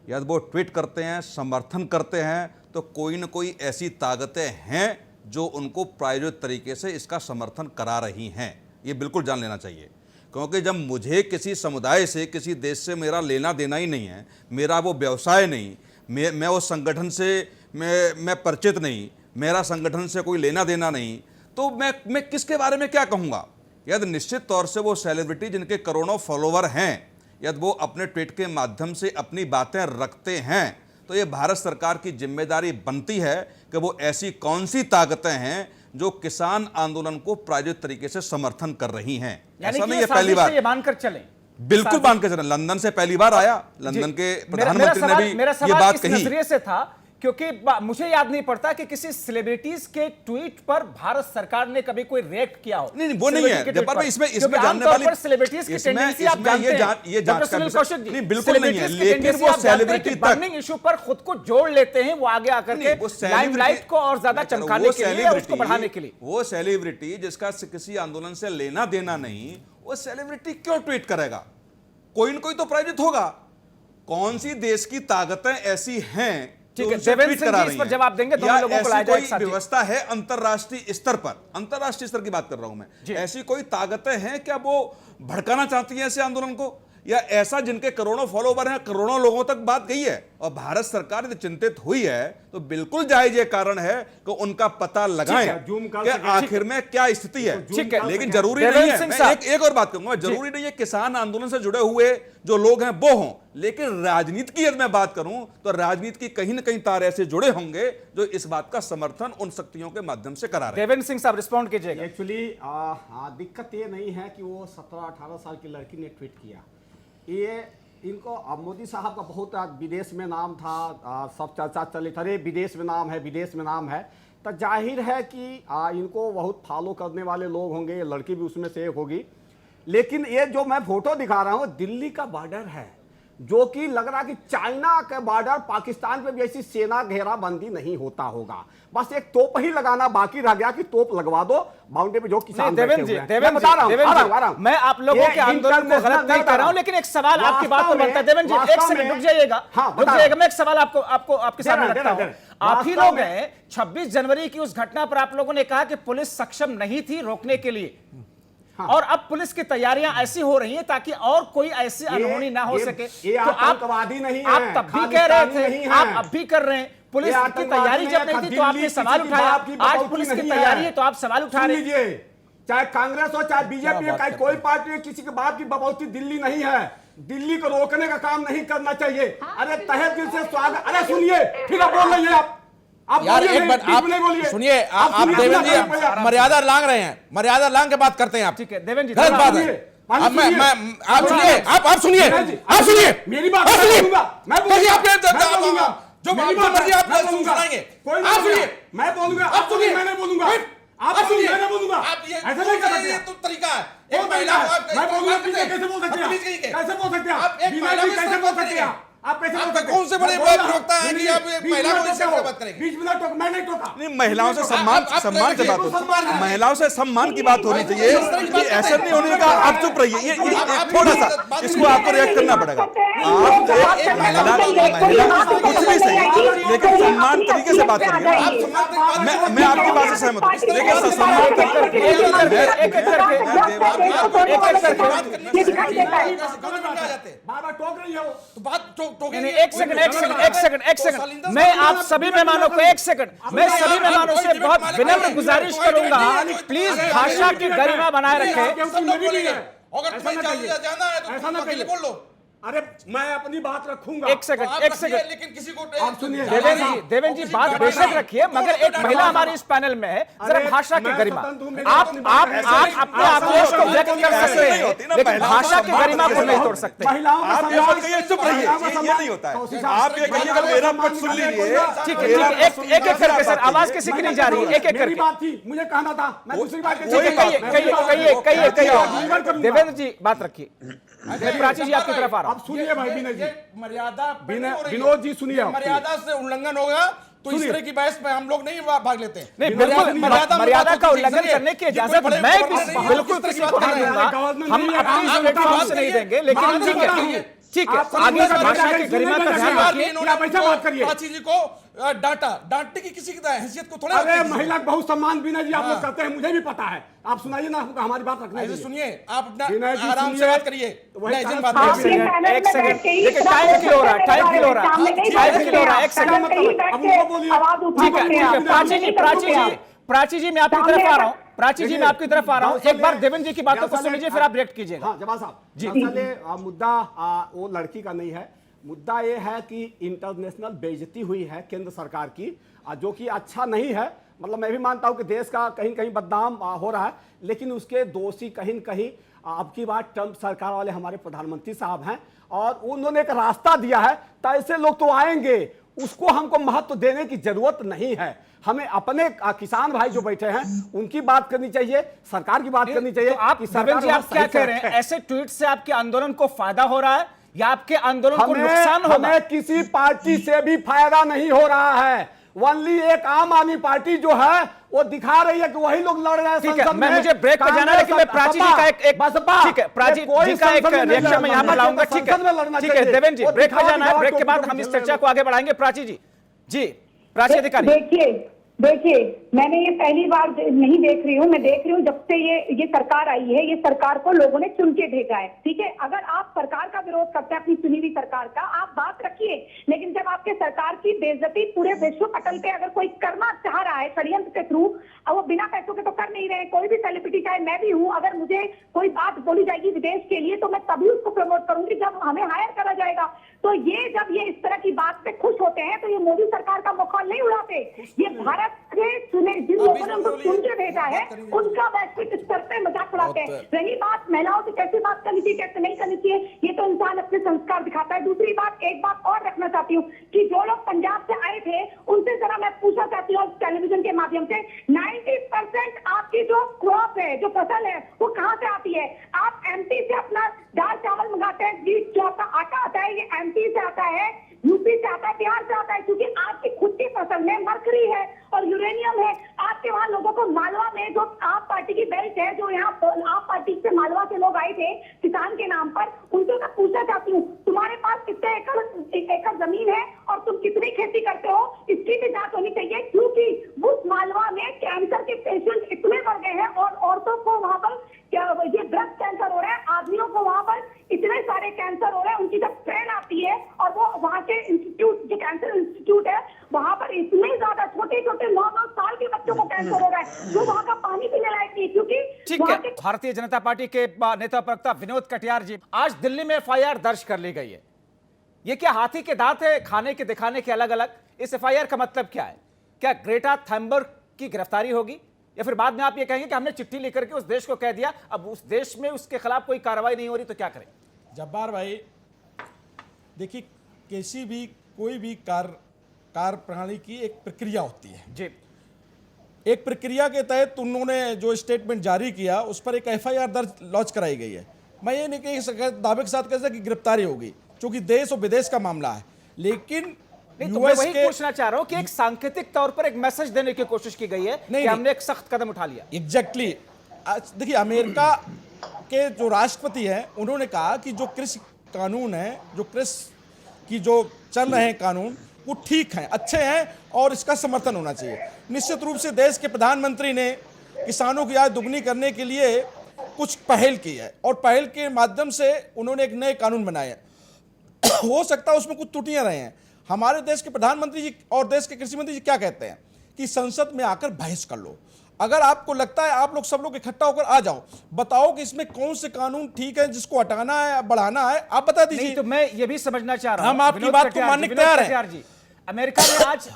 यदि वो ट्वीट करते हैं, समर्थन करते हैं, तो कोई न कोई ऐसी ताकतें हैं जो उनको प्रायोजित तरीके से इसका समर्थन करा रही हैं। ये बिल्कुल जान लेना चाहिए, क्योंकि जब मुझे किसी समुदाय से, किसी देश से मेरा लेना देना ही नहीं है, मेरा वो व्यवसाय नहीं, मैं उस संगठन से मैं परिचित नहीं, मेरा संगठन से कोई लेना देना नहीं, तो मैं किसके बारे में क्या कहूँगा। यदि निश्चित तौर से वो सेलिब्रिटी जिनके करोड़ों फॉलोवर हैं, यदि वो अपने ट्वीट के माध्यम से अपनी बातें रखते हैं, तो ये भारत सरकार की जिम्मेदारी बनती है कि वो ऐसी कौन सी ताकतें हैं जो किसान आंदोलन को प्रायोजित तरीके से समर्थन कर रही हैं। ऐसा नहीं है पहली बार, ये मानकर चलें, बिल्कुल मान के चलें। लंदन से पहली बार आया, लंदन के प्रधानमंत्री ने भी ये बात कही। नजरिए से था क्योंकि मुझे याद नहीं पड़ता कि किसी सेलिब्रिटीज के ट्वीट पर भारत सरकार ने कभी कोई रिएक्ट किया हो। नहीं, वो नहीं है। पर इसमें जानने वाली सेलिब्रिटीज की टेंडेंसी आप जानते हैं। ये जांच का नहीं, बिल्कुल नहीं है, लेकिन वो सेलिब्रिटी तक बर्निंग इशू पर खुद को जोड़ लेते हैं, वो आगे आकर के लाइमलाइट को और ज्यादा चमकाने के लिए, उसको बढ़ाने के लिए। वो सेलिब्रिटी जिसका किसी आंदोलन से लेना देना नहीं, वो सेलिब्रिटी क्यों ट्वीट करेगा? कोई न कोई तो प्रायोजित होगा। कौन सी देश की ताकतें ऐसी हैं? ठीक है, देवेंद्र सिंह जी इस पर जवाब देंगे। दोनों लोगों को लाया जाए एक साथ। व्यवस्था है अंतरराष्ट्रीय स्तर पर, अंतरराष्ट्रीय स्तर की बात कर रहा हूं मैं। ऐसी कोई ताकतें हैं क्या वो भड़काना चाहती हैं ऐसे आंदोलन को, या ऐसा जिनके करोड़ों फॉलोवर हैं, करोड़ों लोगों तक बात गई है और भारत सरकार यदि चिंतित हुई है तो बिल्कुल जायज ये कारण है कि उनका पता लगाएं कि आखिर में क्या स्थिति है। ठीक है, लेकिन जरूरी नहीं है, मैं एक और बात कहूंगा, जरूरी नहीं है किसान आंदोलन से जुड़े हुए जो लोग हैं वो हों, लेकिन राजनीति की यदि मैं बात करूं तो राजनीति की कहीं ना कहीं तार ऐसे जुड़े होंगे जो इस बात का समर्थन उन शक्तियों के माध्यम से करा रहे हैं। देवेंद्र सिंह साहब रिस्पॉन्ड कीजिएगा। एक्चुअली दिक्कत ये नहीं है कि वो 17-18 साल की लड़की ने ट्वीट किया, ये इनको अब मोदी साहब का बहुत विदेश में नाम था, सब चर्चा चली, अरे विदेश में नाम है, विदेश में नाम है, तो जाहिर है कि इनको बहुत फॉलो करने वाले लोग होंगे, ये लड़की भी उसमें से एक होगी। लेकिन ये जो मैं फोटो दिखा रहा हूँ दिल्ली का बॉर्डर है, जो कि लग रहा कि चाइना का बॉर्डर, पाकिस्तान पे भी ऐसी सेना घेराबंदी नहीं होता होगा, बस एक तोप ही लगाना बाकी रह गया कि तोप लगवा दो बाउंड्री पे जो किसान बैठे हुए हैं। मैं बता रहा हूं, मैं आप लोगों के आंदोलन को गलत नहीं कर रहा हूं, लेकिन एक सवाल आपकी बात पर बनता है। देवेंद्र जी एक सेकंड रुक जाइएगा, मैं एक सवाल आपके सामने रखता हूं। आप ही लोग हैं, 26 जनवरी की उस घटना पर आप लोगों ने कहा कि पुलिस सक्षम नहीं थी रोकने के लिए, और अब पुलिस की तैयारियां ऐसी हो रही हैं ताकि और कोई ऐसी अनहोनी ना हो सके। तो आतंकवादी नहीं है, आप तब भी कह रहे थे, आप अब भी कर रहे हैं। पुलिस की तैयारी जब नहीं थी तो आपने सवाल उठाया, आज पुलिस की तैयारी है तो आप सवाल उठा रहे हैं। चाहे कांग्रेस हो चाहे बीजेपी हो, चाहे कोई पार्टी हो, किसी के बात की बबौती दिल्ली नहीं है। दिल्ली को रोकने का काम नहीं करना चाहिए। अरे तहे दिल से स्वागत। अरे सुनिए, फिर आप बोल रही है आप यार एक बार आप सुनिए, आप देवेंद्र जी मर्यादा लांग रहे हैं, मर्यादा लांग के बात करते हैं आप। ठीक है देवेंद्र जी, गलत बात है। अब मैं आप सुनिए, आप सुनिए मेरी बात सुनिए, मैं बोलूंगा जो मर्जी आप सुनाएंगे, आप सुनिए, मैं बोलूंगा, आप सुनिए, मैंने बोलूंगा, आप सुनिए, मैंने बोलूंगा। आप ये ऐसा नहीं कर सकते, ये तो तरीका है। एक एक महिला को आप मैं बोलूंगा, कैसे बोल सकते हैं? कैसे बोल सकते हैं? आप एक महिला को कैसे बोल सकते हैं? आप कैसे बोल सकते हैं? कौन से बड़े प्रवक्ता हैं कि आप एक महिला को इस तरह बात करेंगे? 20 मिनट टोक, मैं नहीं टोका। नहीं, महिलाओं से सम्मान की बात होती है, महिलाओं से सम्मान की बात होनी चाहिए। ये ऐसा नहीं होने का आप चुप रहिए, ये थोड़ा सा इसको आपको रिएक्ट करना पड़ेगा। आप महिला कुछ भी सही, लेकिन सम्मान तरीके से बात कर रही हूँ, मैं आपकी बात से सहमत हूँ। देखिए बार टोक रही हो तो बात एक सेकंड मैं आप सभी मेहमानों को एक सेकंड, मैं सभी मेहमानों से बहुत विनम्र गुजारिश करूंगा, प्लीज भाषा की गरिमा बनाए रखें। अगर तुम्हें जाना है तो ऐसा ना अकेले बोल लो। अरे मैं अपनी बात रखूंगा। एक सेकंड लेकिन किसी को आप सुनिए देवेंद्र जी बात बेशक रखिए, मगर एक महिला हमारी इस पैनल में है, जरा भाषा की गरिमा। आप अपने आक्रोश को व्यक्त कर सकते हैं, लेकिन भाषा की गरिमा को नहीं तोड़ सकते। महिलाओं का आप ये मत कहिए, चुप रहिए, ये नहीं होता है। आप ये कहिए अगर मेरा पक्ष सुन लीजिए। ठीक है, एक एक करके सर, आवाज किसी की नहीं जा रही है, एक एक मेरी करके। बात थी, मुझे कहना था, मैं दूसरी बात कहिए देवेंद्र जी बात रखिए। प्राची जी आपकी तरफ आ रहा हूं। आप सुनिए भाई विनय जी, मर्यादा विनोद जी सुनिए, मर्यादा से उल्लंघन होगा तो इस तरह की बहस में हम लोग नहीं भाग लेते हैं। नहीं, बिल्कुल मर्यादा का उल्लंघन करने की इजाजत मैं बिल्कुल किसी को नहीं दूंगा, हम अपनी प्लेटफॉर्म से नहीं देंगे, लेकिन ठीक है आगे भाषा की गरिमा का ध्यान रखिए। प्राची जी को डांटने की किसी की हैसियत को थोड़ा। अरे महिला बहुत सम्मान विनय जी आप लोग करते हैं, मुझे भी पता है। आप सुनाइए ना, हमारी बात रखने दीजिए। सुनिए, आप अपना आराम से बात करिए। एक सेकंड, देखिए टाइम किल हो रहा है, टाइम किल हो रहा है, एक सेकंड अब उनको बोलिए। ठीक है, प्राची जी मैं आपकी तरफ आ रहा हूँ, प्राची जी मैं आपकी तरफ आ रहा हूँ। एक बार देवेंद्र जी की बातों को सुन लीजिए, फिर आप रिएक्ट कीजिएगा। हाँ जवाब साहब जी, मुद्दा वो लड़की का नहीं है, मुद्दा ये है कि इंटरनेशनल बेइज्जती हुई है केंद्र सरकार की, जो कि अच्छा नहीं है। मतलब मैं भी मानता हूं कि देश का कहीं कहीं बदनाम हो रहा है, लेकिन उसके दोषी कहीं न कहीं अब की बार ट्रंप सरकार वाले हमारे प्रधानमंत्री साहब हैं, और उन्होंने एक रास्ता दिया है, तो ऐसे लोग तो आएंगे, उसको हमको महत्व देने की जरूरत नहीं है। हमें अपने किसान भाई जो बैठे हैं उनकी बात करनी चाहिए, सरकार की बात करनी चाहिए। तो आप सरकार जी आप क्या कह रहे हैं, ऐसे ट्वीट से आपके आंदोलन को फायदा हो रहा है या आपके आंदोलन को नुकसान होगा? हमें किसी पार्टी से भी फायदा नहीं हो रहा है, ओनली एक आम आदमी पार्टी जो है वो दिखा रही है कि वही लोग लड़ रहे हैं संसद में। मैं मुझे ब्रेक पे जाना है, लेकिन मैं प्राची जी का एक ठीक है, प्राची जी का एक रिएक्शन मैं यहां पर लाऊंगा। ठीक है देवेंद्र जी, ब्रेक पे जाना है, ब्रेक के बाद हम इस चर्चा को आगे बढ़ाएंगे। प्राची जी प्राची अधिकारी। देखिए मैंने ये पहली बार नहीं देख रही हूँ, मैं देख रही हूँ जब से ये सरकार आई है, ये सरकार को लोगों ने चुन के भेजा है। ठीक है, अगर आप सरकार का विरोध करते हैं, अपनी चुनी हुई सरकार का, आप बात रखिए, लेकिन जब आपके सरकार की बेइज्जती पूरे विश्व पटल पे अगर कोई करना चाह रहा है षड्यंत्र के थ्रू, और वो बिना पैसों के तो कर नहीं रहे, कोई भी सेलिब्रिटी चाहे मैं भी हूँ, अगर मुझे कोई बात बोली जाएगी विदेश के लिए तो मैं तभी उसको प्रमोट करूंगी जब हमें हायर करा जाएगा। तो ये जब ये इस तरह की बात पे खुश होते हैं तो ये मोदी सरकार का मखौल नहीं उड़ाते, ये भारत के चुने जिन लोगों ने उनको चुन के भेजा है उनका वैश्विक स्तर पे मजाक उड़ाते हैं। रही बात महिलाओं से कैसी बात करनी चाहिए कैसे नहीं करनी चाहिए, ये तो इंसान अपने संस्कार दिखाता है। दूसरी बात, एक बात और रखना चाहती हूँ कि जो लोग पंजाब से आए थे उनसे जरा मैं पूछना चाहती हूँ टेलीविजन के माध्यम से, 90% आपकी जो क्रॉप है, जो फसल है, वो कहाँ से आती है? आप एमपी से अपना दाल चावल मंगाते हैं, जो आपका आटा आता है ये एमपी से आता है, यूपी से आता है, बिहार से आता है, क्योंकि आपकी खुद की फसल में मरकरी है और यूरेनियम है। आपके वहां लोगों को मालवा में जो आप पार्टी की बेल्ट है, जो यहाँ आप पार्टी से मालवा से लोग आए थे किसान के नाम पर, उनसे मैं पूछना चाहती हूँ तुम्हारे पास कितने एकड़ जमीन है और तुम कितनी खेती करते हो, इसकी भी जांच होनी चाहिए। क्योंकि उस मालवा में कैंसर के पेशेंट इतने बढ़ गए हैं और औरतों को वहां पर ये ब्रेस्ट कैंसर हो रहा है, आदमियों को वहां पर इतने सारे कैंसर हो रहे हैं। उनकी जब ट्रेन आती है और वो वहां के इंस्टीट्यूट, जो कैंसर इंस्टीट्यूट है, वहां पर इतने ज्यादा छोटे छोटे 9-9 साल के बच्चों को कैंसर हो रहा है, जो वहां का पानी पीने लायक नहीं, क्योंकि ठीक है। भारतीय जनता पार्टी के नेता प्रवक्ता विनोद कटियार जी, आज दिल्ली में एफआईआर दर्ज कर ली गई है। ये क्या हाथी के दांत है खाने के दिखाने के अलग अलग? इस एफआईआर का मतलब क्या है? क्या ग्रेटा थनबर्ग की गिरफ्तारी होगी, या फिर बाद में आप ये कहेंगे कि हमने चिट्ठी लिख करके उस देश को कह दिया, अब उस देश में उसके खिलाफ कोई कार्रवाई नहीं हो रही तो क्या करें? जब्बार भाई देखिए, किसी भी कोई भी कार्य प्रणाली की एक प्रक्रिया होती है जी। एक प्रक्रिया के तहत उन्होंने जो स्टेटमेंट जारी किया उस पर एक एफआईआर दर्ज लॉन्च कराई गई है। मैं ये नहीं कह सकता दावे के साथ कह सकता कि गिरफ्तारी होगी, क्योंकि देश और विदेश का मामला है, लेकिन नहीं, तो मैं वही पूछना चाह रहा हूं कि एक सांकेतिक तौर पर एक मैसेज देने की कोशिश की गई है कि हमने एक सख्त कदम उठा लिया। एग्जैक्टली। देखिए, अमेरिका के जो राष्ट्रपति हैं उन्होंने कहा कि जो कृषि कानून है, जो कृषि की जो चल रहे हैं कानून, वो ठीक हैं, अच्छे हैं और इसका समर्थन होना चाहिए। निश्चित रूप से देश के प्रधानमंत्री ने किसानों की आय दुगनी करने के लिए कुछ पहल की है और पहल के माध्यम से उन्होंने एक नए कानून बनाए हैं। हो सकता है उसमें कुछ त्रुटियां रहे हैं। हमारे देश के प्रधानमंत्री जी और देश के कृषि मंत्री जी क्या कहते हैं कि संसद में आकर बहस कर लो। अगर आपको लगता है आप लोग सब लोग इकट्ठा होकर आ जाओ, बताओ कि इसमें कौन से कानून ठीक है, जिसको हटाना है बढ़ाना है, आप बता दीजिए। तो मैं ये भी समझना चाह रहा हूं, हम आपकी बात को मानने को तैयार हैं।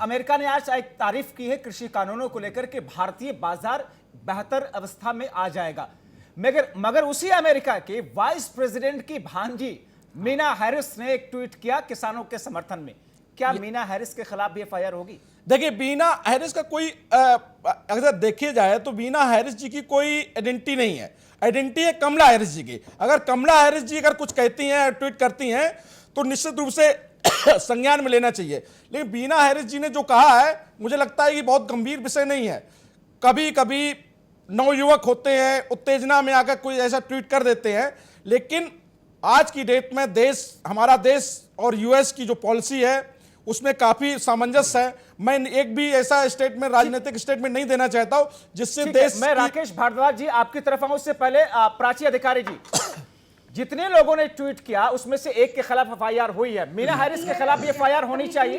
अमेरिका ने आज एक तारीफ की है कृषि कानूनों को लेकर के भारतीय बाजार बेहतर अवस्था में आ जाएगा, मगर उसी अमेरिका के वाइस प्रेसिडेंट की भांजी मीना हैरिस ने एक ट्वीट किया किसानों के समर्थन में। क्या मीना हैरिस के खिलाफ भी एफआईआर होगी? देखिए, मीना हैरिस का कोई अगर देखे जाए तो मीना हैरिस जी की कोई आइडेंटिटी नहीं है। आइडेंटिटी है कमला हैरिस जी की। अगर कमला हैरिस जी अगर कुछ कहती हैं, ट्वीट करती हैं, तो निश्चित रूप से संज्ञान में लेना चाहिए। लेकिन मीना हैरिस जी ने जो कहा है, मुझे लगता है कि बहुत गंभीर विषय नहीं है। कभी कभी नवयुवक होते हैं, उत्तेजना में आकर कोई ऐसा ट्वीट कर देते हैं, लेकिन आज की डेट में हमारा देश और यूएस की जो पॉलिसी है उसमें काफी सामंजस्य है। मैं एक भी ऐसा स्टेटमेंट, राजनीतिक स्टेटमेंट नहीं देना चाहता हूं जिससे देश। मैं राकेश भारद्वाज जी आपकी तरफ आऊं, उससे पहले प्राची अधिकारी जी, जितने लोगों ने ट्वीट किया उसमें से एक के खिलाफ एफआईआर हुई है, मीना हैरिस के खिलाफ भी एफआईआर होनी चाहिए।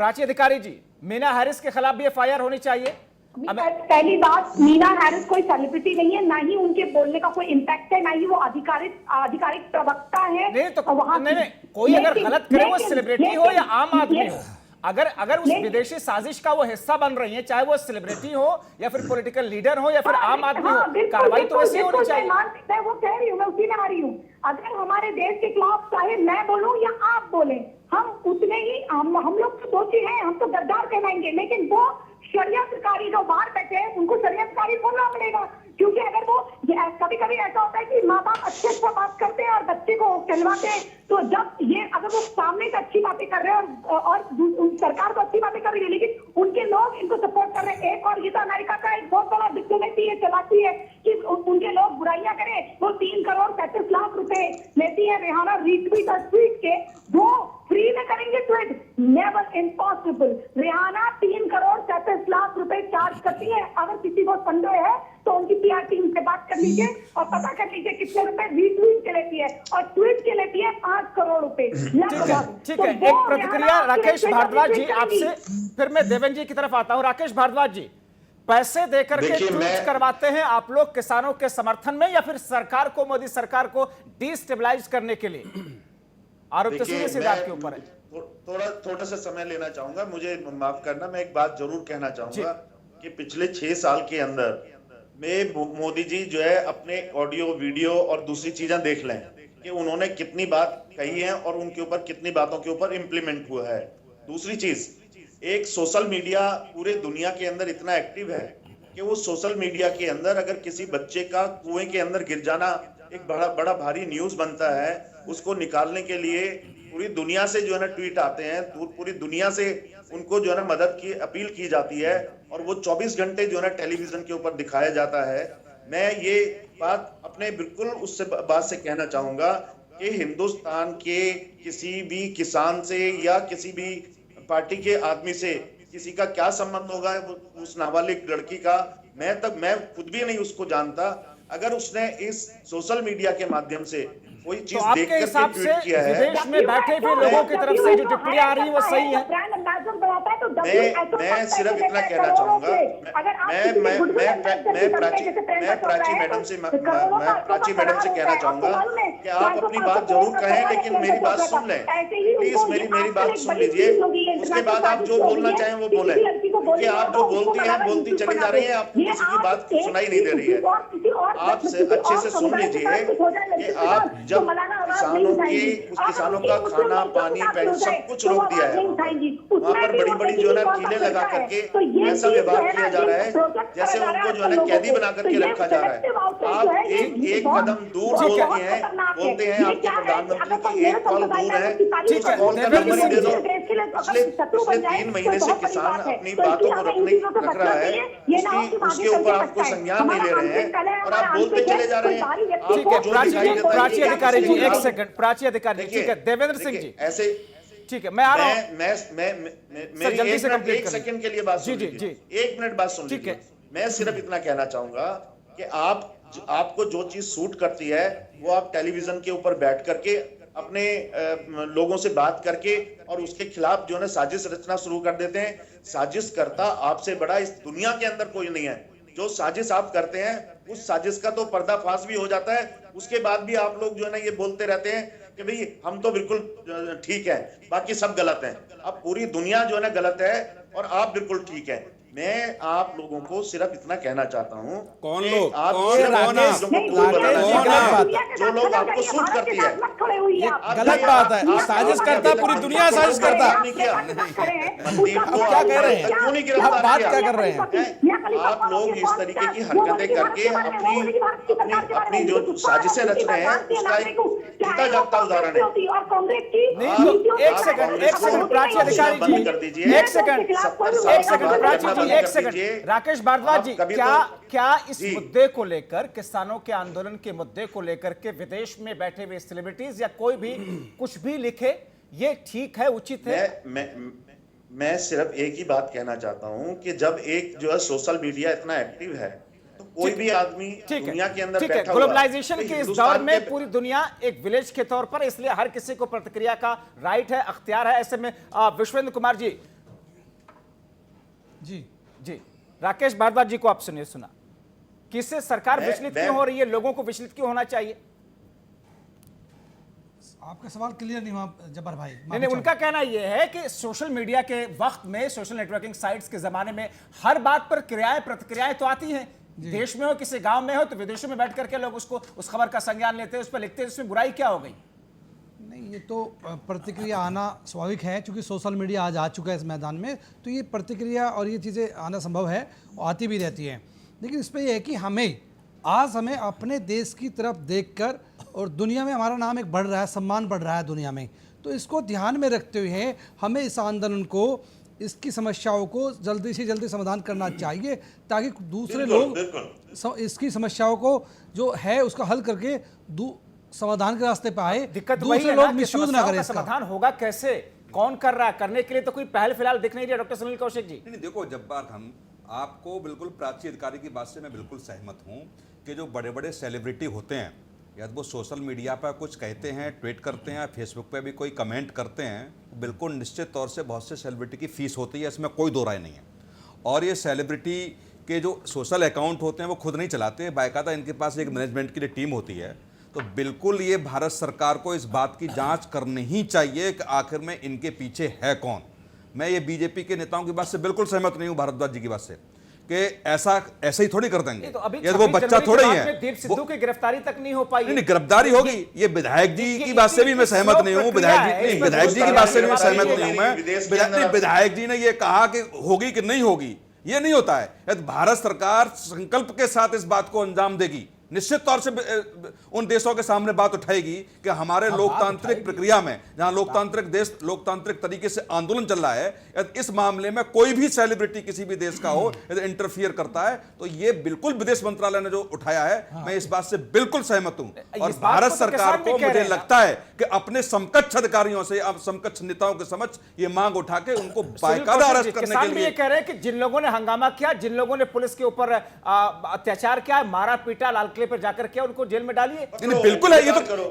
प्राची अधिकारी जी, मीना हैरिस के खिलाफ भी एफआईआर होनी चाहिए। पहली बात, मीना हैरिस कोई सेलिब्रिटी नहीं है, ना ही उनके बोलने का कोई इम्पैक्ट है, ना ही वो आधिकारिक प्रवक्ता है। नहीं तो नहीं, कोई अगर गलत करे वो सेलिब्रिटी हो या आम आदमी हो, अगर उस विदेशी साजिश का वो हिस्सा बन रही है, चाहे वो सेलिब्रिटी हो या फिर पॉलिटिकल लीडर हो या फिर आम आदमी हो, कार्रवाई तो वैसी होनी चाहिए। मैं वो कह रही हूँ, मैं उसी में आ रही हूँ। अगर हमारे देश के खिलाफ चाहे मैं बोलूं या आप बोले, हम उतने ही हम लोग तो दोषी हैं, हम तो गद्दार कहलाएंगे, लेकिन वो षड्यंत्रकारी जो बाहर बैठे हैं उनको षड्यंत्रकारी बोलना पड़ेगा। क्योंकि अगर वो कभी कभी ऐसा होता है कि माँ बाप अच्छे से बात करते हैं और बच्चे को कहलवाते हैं, तो जब ये अगर वो सामने से अच्छी बातें कर रहे हैं और सरकार को अच्छी बातें कर रही है, लेकिन उनके लोग इनको सपोर्ट कर रहे हैं। एक और ये तो अमेरिका का एक बहुत बड़ा डिप्लोमेसी है, चलाती है कि उनके लोग बुराइयां करें। वो 3 करोड़ 35 लाख रुपए लेती है रिहाना रीट्वीट और ट्वीट के, वो फ्री में करेंगे tweet, never impossible. Rihanna 3 crore 37 lakh रुपए चार्ज करती है। अगर किसी को संदेह है तो उनकी पीआर टीम से बात कर लीजिए और पता कर लीजिए कितने रुपए रीट्वीट के लेती है, और ट्वीट के लेती है 5 करोड़ रुपए। ठीक है, एक प्रतिक्रिया राकेश भारद्वाज जी आपसे, फिर मैं देवेंद्र जी की तरफ आता हूं। राकेश भारद्वाज जी, पैसे देकर के ट्वीट करवाते हैं आप लोग किसानों के समर्थन में या फिर सरकार को, मोदी सरकार को डिस्टेबलाइज करने के लिए? आरोप तो सीधे सीधे आपके ऊपर है। थोड़ा सा समय लेना चाहूंगा, मुझे माफ करना। मैं एक बात जरूर कहना चाहूंगा कि पिछले 6 साल के अंदर में मोदी जी जो है अपने ऑडियो, वीडियो और दूसरी चीजें देख लें कि उन्होंने कितनी बात कही है और उनके ऊपर कितनी बातों के ऊपर इंप्लीमेंट हुआ है। दूसरी चीज, एक सोशल मीडिया पूरे दुनिया के अंदर इतना एक्टिव है कि वो सोशल मीडिया के अंदर अगर किसी बच्चे का कुएं के अंदर गिर जाना एक बड़ा भारी न्यूज बनता है, उसको निकालने के लिए पूरी दुनिया से जो है ना ट्वीट आते हैं, पूरी दुनिया से उनको जो है ना मदद की अपील की जाती है और वो 24 घंटे जो है ना टेलीविजन के ऊपर दिखाया जाता है। मैं ये बात अपने बिल्कुल उससे बात से कहना चाहूंगा कि हिंदुस्तान के किसी भी किसान से या किसी भी पार्टी के आदमी से किसी का क्या संबंध होगा उस नाबालिग लड़की का, मैं खुद भी नहीं उसको जानता। अगर उसने इस सोशल मीडिया के माध्यम से कोई चीज तो आपके हिसाब से विदेश में बैठे हुए लोगों की तरफ से जो टिप्पणियां आ रही है वो सही है? मैं सिर्फ इतना कहना चाहूंगा, मैं प्राची मैडम से कहना चाहूंगा कि आप अपनी बात जरूर कहें, लेकिन मेरी बात सुन लें प्लीज, मेरी बात सुन लीजिए। उसके बाद आप जो बोलना चाहें वो बोलें, क्योंकि आप जो बोलती चली जा रही है, आपको किसी की बात सुनाई नहीं दे रही है। आप अच्छे से सुन लीजिए कि आप जब किसानों का खाना, पानी, पेंशन सब कुछ रोक दिया है, वहाँ पर बड़ी जो है ना कीलें लगा करके ऐसा व्यवहार किया जा रहा है जैसे उनको जो है ना कैदी बना करके रखा जा रहा है। आप एक कदम दूर बोलते हैं आपके प्रधानमंत्री की एक कॉल दूर है, कॉल का नंबर ही दे दो। पिछले 3 महीने से किसान अपनी बातों को रख रहा है, उसके ऊपर आपको संज्ञान नहीं ले रहे हैं और आप बोलते चले जा रहे हैं। ठीक है, प्राची अधिकारी जी, एक सेकंड, प्राची अधिकारी जी, ठीक है, देवेंद्र सिंह जी, ऐसे ठीक है, मैं आ रहा हूं। मेरी जल्दी से complete एक कर सेकंड के लिए बात सुन जी, लीजिए। जी। 1 मिनट बात सुन ठीक लीजिए। है। मैं सिर्फ इतना कहना चाहूंगा कि आपको जो चीज सूट करती है वो आप टेलीविजन के ऊपर बैठ करके अपने लोगों से बात करके और उसके खिलाफ जो है साजिश रचना शुरू कर देते हैं। साजिश करता आपसे बड़ा इस दुनिया के अंदर कोई नहीं है। जो साजिश आप करते हैं उस साजिश का तो पर्दाफाश भी हो जाता है, उसके बाद भी आप लोग जो है ना ये बोलते रहते हैं कि भाई हम तो बिल्कुल ठीक है, बाकी सब गलत है। अब पूरी दुनिया जो है ना गलत है और आप बिल्कुल ठीक है। मैं आप लोगों को सिर्फ इतना कहना चाहता हूँ, कौन कि लोग? आप कौन? सिर्फ कौन? अपने चीजों को कूल बनाना कौन? चाहते हैं, जो लोग आपको सूट करती है। गलत बात है, साजिश करता, पूरी दुनिया साजिश करता। आप क्या कह रहे हैं? क्यों नहीं आप गिरफ्तार बात किया? क्या कर रहे हैं? आप लोग इस तरीके की हरकतें करके अपनी जो साजिशें रच रहे हैं उसका एक जीता जागता उदाहरण है। नहीं तो एक सेकंड प्राची अधिकारी बंद कर जी, दीजिए। एक सेकंड प्राची जी, एक सेकंड राकेश भारद्वाज जी, कभी क्या इस जी। मुद्दे को लेकर, किसानों के आंदोलन के मुद्दे को लेकर के विदेश में बैठे हुए सेलिब्रिटीज या कोई भी कुछ भी लिखे, ये ठीक है, उचित है? मैं सिर्फ एक ही बात कहना चाहता हूं कि जब एक जो है सोशल मीडिया इतना एक्टिव है तो कोई भी आदमी दुनिया के अंदर ठीक है, बैठा हुआ ग्लोबलाइजेशन तो के इस हिंदुस्तान दौर में के- पूरी दुनिया एक विलेज के तौर पर, इसलिए हर किसी को प्रतिक्रिया का राइट है, अख्तियार है। ऐसे में विश्वेंद्र कुमार जी जी राकेश भारद्वाज जी को आप सुना किससे सरकार विचलित क्यों हो रही है, लोगों को विचलित क्यों होना चाहिए? आपका सवाल क्लियर नहीं हुआ जब्बार भाई। नहीं, उनका कहना यह है कि सोशल मीडिया के वक्त में, सोशल नेटवर्किंग साइट्स के जमाने में हर बात पर क्रियाएं प्रतिक्रियाएं तो आती हैं। देश में हो, किसी गांव में हो, तो विदेशों में बैठ करके लोग उसको, उस खबर का संज्ञान लेते हैं, उस पर लिखते हैं, उसमें बुराई क्या हो गई? नहीं, ये तो प्रतिक्रिया आना स्वाभाविक है, क्योंकि सोशल मीडिया आज आ चुका है इस मैदान में, तो ये प्रतिक्रिया और ये चीज़ें आना संभव है, आती भी रहती हैं। लेकिन इस पर यह है कि हमें अपने देश की तरफ देखकर, और दुनिया में हमारा नाम एक बढ़ रहा है, सम्मान बढ़ रहा है दुनिया में, तो इसको ध्यान में रखते हुए हमें इस आंदोलन को, इसकी समस्याओं को जल्दी से जल्दी समाधान करना चाहिए, ताकि दूसरे लोग इसकी समस्याओं को जो है उसका हल करके समाधान के रास्ते पे आए, दिक्कत वही दूसरे है लोग ना कि मिसयूज ना करें इसका। समाधान होगा कैसे, कौन कर रहा है, करने के लिए तो कोई पहल फिलहाल दिख नहीं रही है। डॉक्टर सुनील कौशिक जी, नहीं देखो जब्बार खान, आपको बिल्कुल प्राची अधिकारी की बात से मैं बिल्कुल सहमत हूं कि जो बड़े बड़े सेलिब्रिटी होते हैं, या वो सोशल मीडिया पर कुछ कहते हैं, ट्वीट करते हैं, फेसबुक पे भी कोई कमेंट करते हैं, बिल्कुल निश्चित तौर से बहुत से सेलिब्रिटी की फीस होती है, इसमें कोई दो राय नहीं है। और ये सेलिब्रिटी के जो सोशल अकाउंट होते हैं वो खुद नहीं चलाते, बाकायदा इनके पास एक मैनेजमेंट की टीम होती है। तो बिल्कुल ये भारत सरकार को इस बात की जांच करनी ही चाहिए कि आखिर में इनके पीछे है कौन। मैं ये बीजेपी के नेताओं की बात से बिल्कुल सहमत नहीं हूं, भारद्वाज जी की बात से, कि ऐसा ही थोड़ी कर देंगे। ये तो वो बच्चा थोड़े ही है। दीप सिद्धू की गिरफ्तारी तक नहीं हो पाई। नहीं, गिरफ्तारी होगी। ये विधायक जी की बात से भी मैं सहमत नहीं हूं, विधायक जी की बात से भी मैं सहमत नहीं हूं। मैं विधायक जी ने ये कहा कि होगी कि नहीं होगी, ये नहीं होता है। यदि भारत सरकार संकल्प के साथ इस बात को अंजाम देगी, निश्चित तौर से उन देशों के सामने बात उठाएगी कि हमारे लोकतांत्रिक प्रक्रिया में, जहां लोकतांत्रिक देश लोकतांत्रिक तरीके से आंदोलन चल रहा है, यदि इस मामले में कोई भी सेलिब्रिटी किसी भी देश का हो, यदि इंटरफियर करता है, तो ये बिल्कुल विदेश मंत्रालय ने जो उठाया है, मैं इस बात से बिल्कुल सहमत हूं। और भारत सरकार को मुझे लगता है कि अपने समकक्ष अधिकारियों से, अब समकक्ष नेताओं के समक्ष ये मांग उठा के उनको बाकायदा अरेस्ट करने के लिए। ये कह रहे हैं कि जिन लोगों ने हंगामा किया, जिन लोगों ने पुलिस के ऊपर अत्याचार किया, मारा पीटा, लाल किले पर जाकर के उनको जेल में डालिए। बिल्कुल है,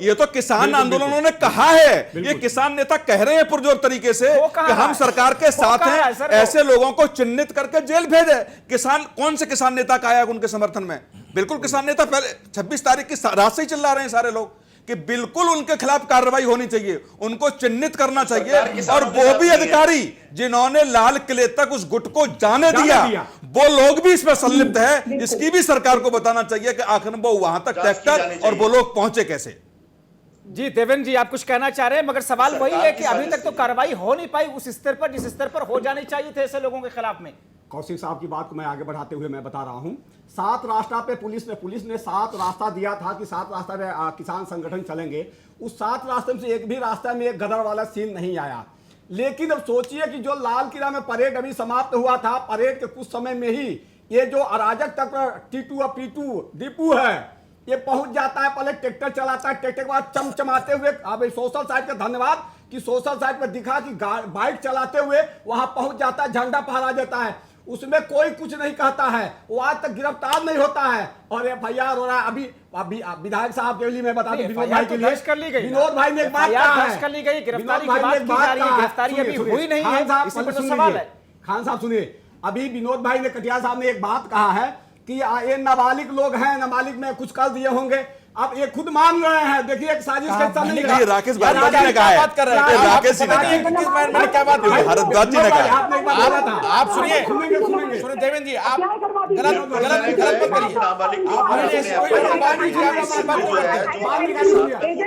ये तो किसान आंदोलनों ने कहा है, ये किसान नेता कह रहे हैं पुरजोर तरीके से कि हम सरकार के साथ हैं, ऐसे लोगों को चिन्हित करके जेल भेजे। किसान, कौन से किसान नेता का आया उनके समर्थन में? बिल्कुल किसान नेता पहले 26 तारीख की रात से ही चिल्ला रहे हैं सारे लोग कि बिल्कुल उनके खिलाफ कार्रवाई होनी चाहिए, उनको चिन्हित करना चाहिए। और वो भी अधिकारी जिन्होंने लाल किले तक उस गुट को जाने दिया, वो लोग भी इसमें संलिप्त है। इसकी भी सरकार को बताना चाहिए कि आखिर वो वहां तक ट्रैक्टर और वो लोग पहुंचे कैसे। जी देवेंद्र जी, आप कुछ कहना चाह रहे हैं, मगर सवाल वही है कि अभी तक तो कार्रवाई हो नहीं पाई उस स्तर पर जिस स्तर पर हो जानी चाहिए थे ऐसे लोगों के खिलाफ में। कौशिक साहब की बात को मैं आगे बढ़ाते हुए मैं बता रहा हूं, 7 रास्ता पे पुलिस ने 7 रास्ता दिया था कि 7 रास्ता पे किसान संगठन चलेंगे। उस 7 रास्ते में से एक भी रास्ता में एक गदर वाला सीन नहीं आया। लेकिन अब सोचिए कि जो लाल किला में परेड अभी समाप्त हुआ था, परेड के कुछ समय में ही ये जो अराजक तक टीटू और पीटू दीपू है, ये पहुंच जाता है, पहले ट्रैक्टर चलाता है, ट्रैक्टर के बाद चमचमाते हुए, अब सोशल साइड का धन्यवाद कि सोशल साइट पर दिखा कि बाइक चलाते हुए वहां पहुंच जाता है, झंडा फहरा देता है, उसमें कोई कुछ नहीं कहता है, वो आज तक गिरफ्तार नहीं होता है और एफआईआर हो रहा है। अभी विधायक साहब के लिए मैं बता दूं, विनोद भाई के लिए कर ली गई, विनोद भाई ने एक बात कहा है, कर ली गई, गिरफ्तारी की बात की जा रही है, गिरफ्तारी अभी हुई नहीं है, इसी पर तो सवाल है। खान साहब सुनिए, अभी विनोद भाई ने, कटियार साहब ने एक बात कहा है कि ये नाबालिग लोग हैं, नाबालिग में कुछ कर दिए होंगे। अब ये खुद मान रहे हैं, देखिए एक साजिश का हिस्सा नहीं है। राकेश भारद्वाज जी ने कहा है, राकेश जी ने मैंने क्या बात की? भारद्वाज जी ने कहा आपने एक बात बोला था, आप सुनिए, सुनेंगे सुनिए देवेंद्र जी, आप गलत नाबालिग मत करिए। नाबालिग लोग होते हैं,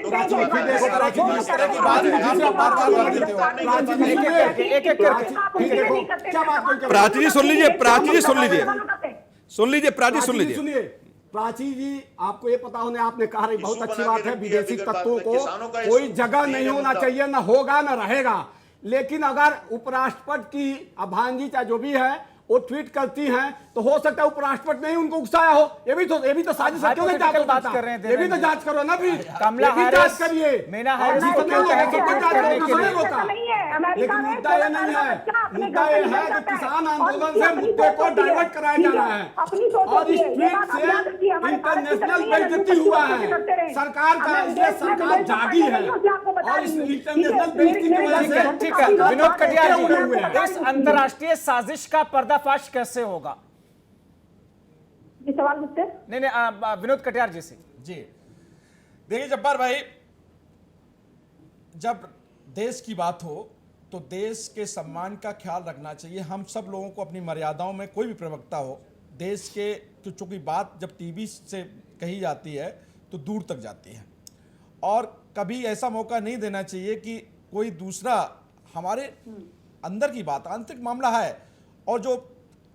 प्राची जी सुन लीजिए, प्राची जी सुन लीजिए, सुन लीजिए, प्राची सुन लीजिए। सुनिए प्राची जी, आपको ये पता होने, आपने कहा रही बहुत अच्छी बात है, विदेशी तत्वों को कोई जगह नहीं होना चाहिए, ना होगा ना रहेगा। लेकिन अगर उपराष्ट्रपति की भांजी चाहे जो भी है वो ट्वीट करती हैं तो हो सकता है उपराष्ट्रपति ने उनको उकसाया हो। ये भी तो साजिश है, क्यों नहीं जांच बात कर रहे हैं, ये भी तो जांच करो ना, फिर कमला जांच करिए। मीना हैरिस को क्यों कहें कि ट्वीट करने के लिए? लेकिन मुद्दा ये नहीं है, मुद्दा ये है कि किसान आंदोलन से मुद्दे को डाइवर्ट कराया जा रहा है और इस ट्वीट से इंटरनेशनल बेइज्जती हुआ है सरकार का, इसलिए सरकार जागी है और इस इंटरनेशनल बेइज्जती की वजह से। ठीक है विनोद कटियार जी, इस अंतरराष्ट्रीय साजिश का पर्दाफाश कैसे होगा? सवाल मुझसे नहीं, विनोद कटियार जी से। जी देखिए जब्बार भाई, जब देश की बात हो तो देश के सम्मान का ख्याल रखना चाहिए। हम सब लोगों को अपनी मर्यादाओं में, कोई भी प्रवक्ता हो, देश के चूंकि बात जब टीवी से कही जाती है तो दूर तक जाती है और कभी ऐसा मौका नहीं देना चाहिए कि कोई दूसरा, हमारे अंदर की बात, आंतरिक मामला है और जो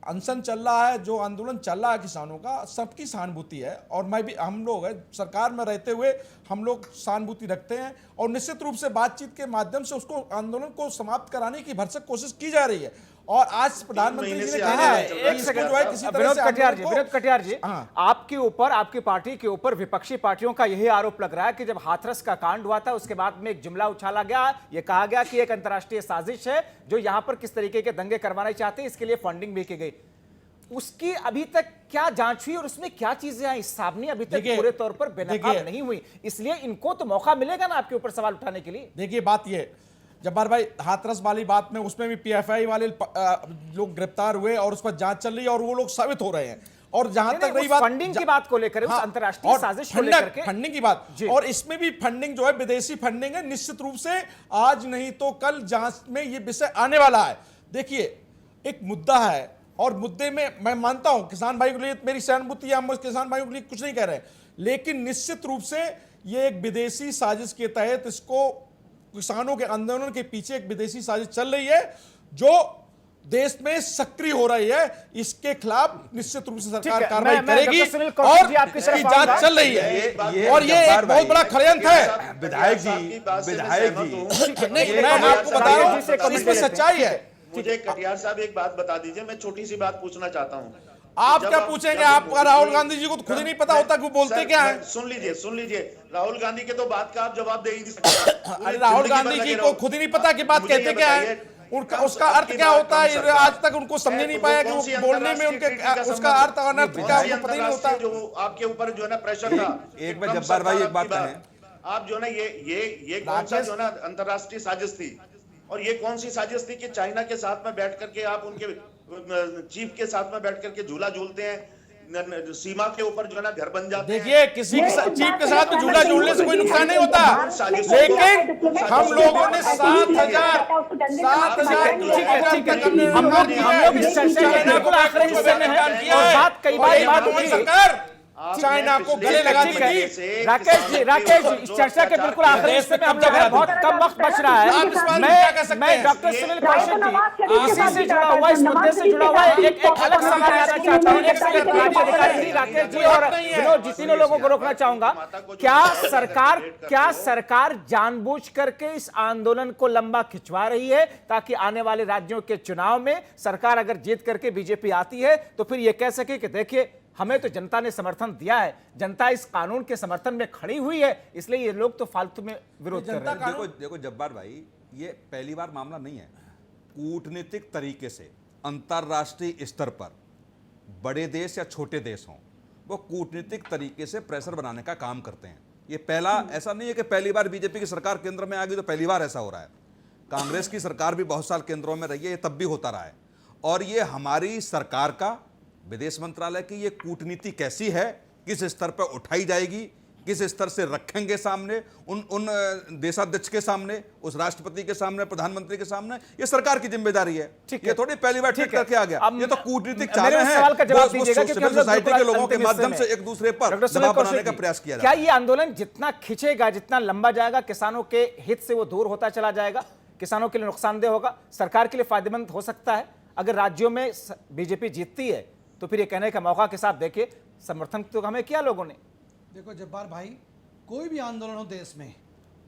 अनशन चल रहा है, जो आंदोलन चल रहा है किसानों का, सबकी सहानुभूति है और मैं भी, हम लोग है सरकार में रहते हुए हम लोग सहानुभूति रखते हैं और निश्चित रूप से बातचीत के माध्यम से उसको, आंदोलन को समाप्त कराने की भरसक कोशिश की जा रही है। और आज प्रधानमंत्री जी ने कहा है, एक सेकंड, विनोद कटियार जी, आपके ऊपर, आपकी पार्टी के ऊपर विपक्षी पार्टियों का यही आरोप लग रहा है कि जब हाथरस का कांड हुआ था उसके बाद में एक जुमला उछाला गया, यह कहा गया कि एक अंतर्राष्ट्रीय साजिश है जो यहां पर किस तरीके के दंगे करवाना चाहते हैं, इसके लिए फंडिंग भी की गई। उसकी अभी तक क्या जांच हुई और उसमें क्या चीजें आई सामने? अभी तक पूरे तौर पर बेनकाब नहीं हुई, इसलिए इनको तो मौका मिलेगा ना आपके ऊपर सवाल उठाने के लिए। देखिए बात ये, जब्बार भाई, हाथरस वाली बात में उसमें भी पीएफआई वाले लोग गिरफ्तार हुए और उस पर जांच चल रही है और वो लोग साबित हो रहे हैं। और जहां तक रही बात फंडिंग की बात को लेकर, उस अंतर्राष्ट्रीय साजिश को लेकर के, फंडिंग की बात, और इसमें भी फंडिंग जो है विदेशी फंडिंग है, निश्चित रूप से आज नहीं तो कल जांच में ये विषय आने वाला है। देखिए एक मुद्दा है और मुद्दे में मैं मानता हूं किसान भाई के लिए मेरी सहानुभूति है, हम किसान भाइयों के लिए कुछ नहीं कह रहे, लेकिन निश्चित रूप से ये एक विदेशी साजिश के तहत, इसको किसानों के आंदोलन के पीछे एक विदेशी साजिश चल रही है जो देश में सक्रिय हो रही है। इसके खिलाफ निश्चित रूप से सरकार कार्रवाई करेगी और इसकी जांच चल रही है और ये एक बहुत बड़ा षड्यंत्र है। विधायक जी, नहीं, मैं आपको बता रहा हूं इसमें सच्चाई है। मुझे कटियार साहब एक बात बता दीजिए, मैं छोटी सी बात पूछना चाहता हूँ। आप क्या पूछेंगे? आपका राहुल गांधी जी को तो खुद ही नहीं पता होता कि वो बोलते क्या है। सुन लीजिए, राहुल गांधी के तो बात का आप जवाब दे ही नहीं सकते। अरे राहुल गांधी जी को खुद ही नहीं पता कि बात कहते क्या है, उनका उसका अर्थ क्या होता है, आज तक उनको समझ नहीं पाया कि वो बोलने में उनके उसका अर्थ और अनर्थ क्या उनको पता ही नहीं होता। जो आपके ऊपर जो है ना प्रेशर था, एक बार जब्बार भाई एक बात कहें, आप जो है ना ये कौन सा जो है ना अंतरराष्ट्रीय साजिश थी और ये कौन सी साजिश थी कि चाइना के साथ में बैठ करके आप उनके चीफ के साथ में बैठ करके झूला झूलते हैं, सीमा के ऊपर जो है ना घर बन जाते हैं। देखिए किसी चीफ के साथ में झूला झूलने से कोई नुकसान नहीं होता, लेकिन हम लोगों ने 7,000 हम लोग इस चर्चा के बिल्कुल आखिरी हिस्से में हैं और बात कई बार सरकार चाइना को गले लगाती थी। राकेश जी इस चर्चा के बिल्कुल आखिरी हिस्से में हम लोग हैं, बहुत कम वक्त बच रहा है। मैं डॉक्टर सुनील कौशिक जी इसी से जुड़ा हुआ, इस मुद्दे से जुड़ा हुआ एक अलग सवाल लाना चाहता हूँ। एक सेकंड, राकेश जी और विनोद जी, तीनों लोगों को रोकना चाहूंगा। क्या सरकार जानबूझ करके इस आंदोलन को लंबा खिंचवा रही है ताकि आने वाले राज्यों के चुनाव में सरकार अगर जीत करके बीजेपी आती है तो फिर यह कह सके कि देखिए हमें तो जनता ने समर्थन दिया है, जनता इस कानून के समर्थन में खड़ी हुई है, इसलिए ये लोग तो फालतू में विरोध कर रहे हैं। देखो जब्बार भाई, ये पहली बार मामला नहीं है। कूटनीतिक तरीके से अंतर्राष्ट्रीय स्तर पर बड़े देश या छोटे देश हों, वो कूटनीतिक तरीके से प्रेशर बनाने का काम करते हैं। ये पहला ऐसा नहीं है कि पहली बार बीजेपी की सरकार केंद्र में आ गई तो पहली बार ऐसा हो रहा है। कांग्रेस की सरकार भी बहुत साल केंद्रों में रही है, ये तब भी होता रहा है। और ये हमारी सरकार का, विदेश मंत्रालय की ये कूटनीति कैसी है, किस स्तर पर उठाई जाएगी, किस स्तर से रखेंगे सामने, उन देशाध्यक्ष के सामने, उस राष्ट्रपति के सामने, प्रधानमंत्री के सामने, ये सरकार की जिम्मेदारी है। ये थोड़ी पहली बार ट्वीट करके आ गया, ये तो कूटनीतिक चाल है। सवाल का जवाब दीजिएगा कि सिविल सोसाइटी के लोगों के माध्यम से एक दूसरे पर दबाव बनाने का प्रयास किया क्या ये आंदोलन जितना खिंचेगा, जितना लंबा जाएगा, किसानों के हित से वो दूर होता चला जाएगा, किसानों के लिए नुकसानदेह होगा, सरकार के लिए फायदेमंद हो सकता है? अगर राज्यों में बीजेपी जीतती है तो फिर ये कहने का मौका के साथ देखिए समर्थन तो हमें किया लोगों ने। देखो जब्बार भाई, कोई भी आंदोलन हो देश में,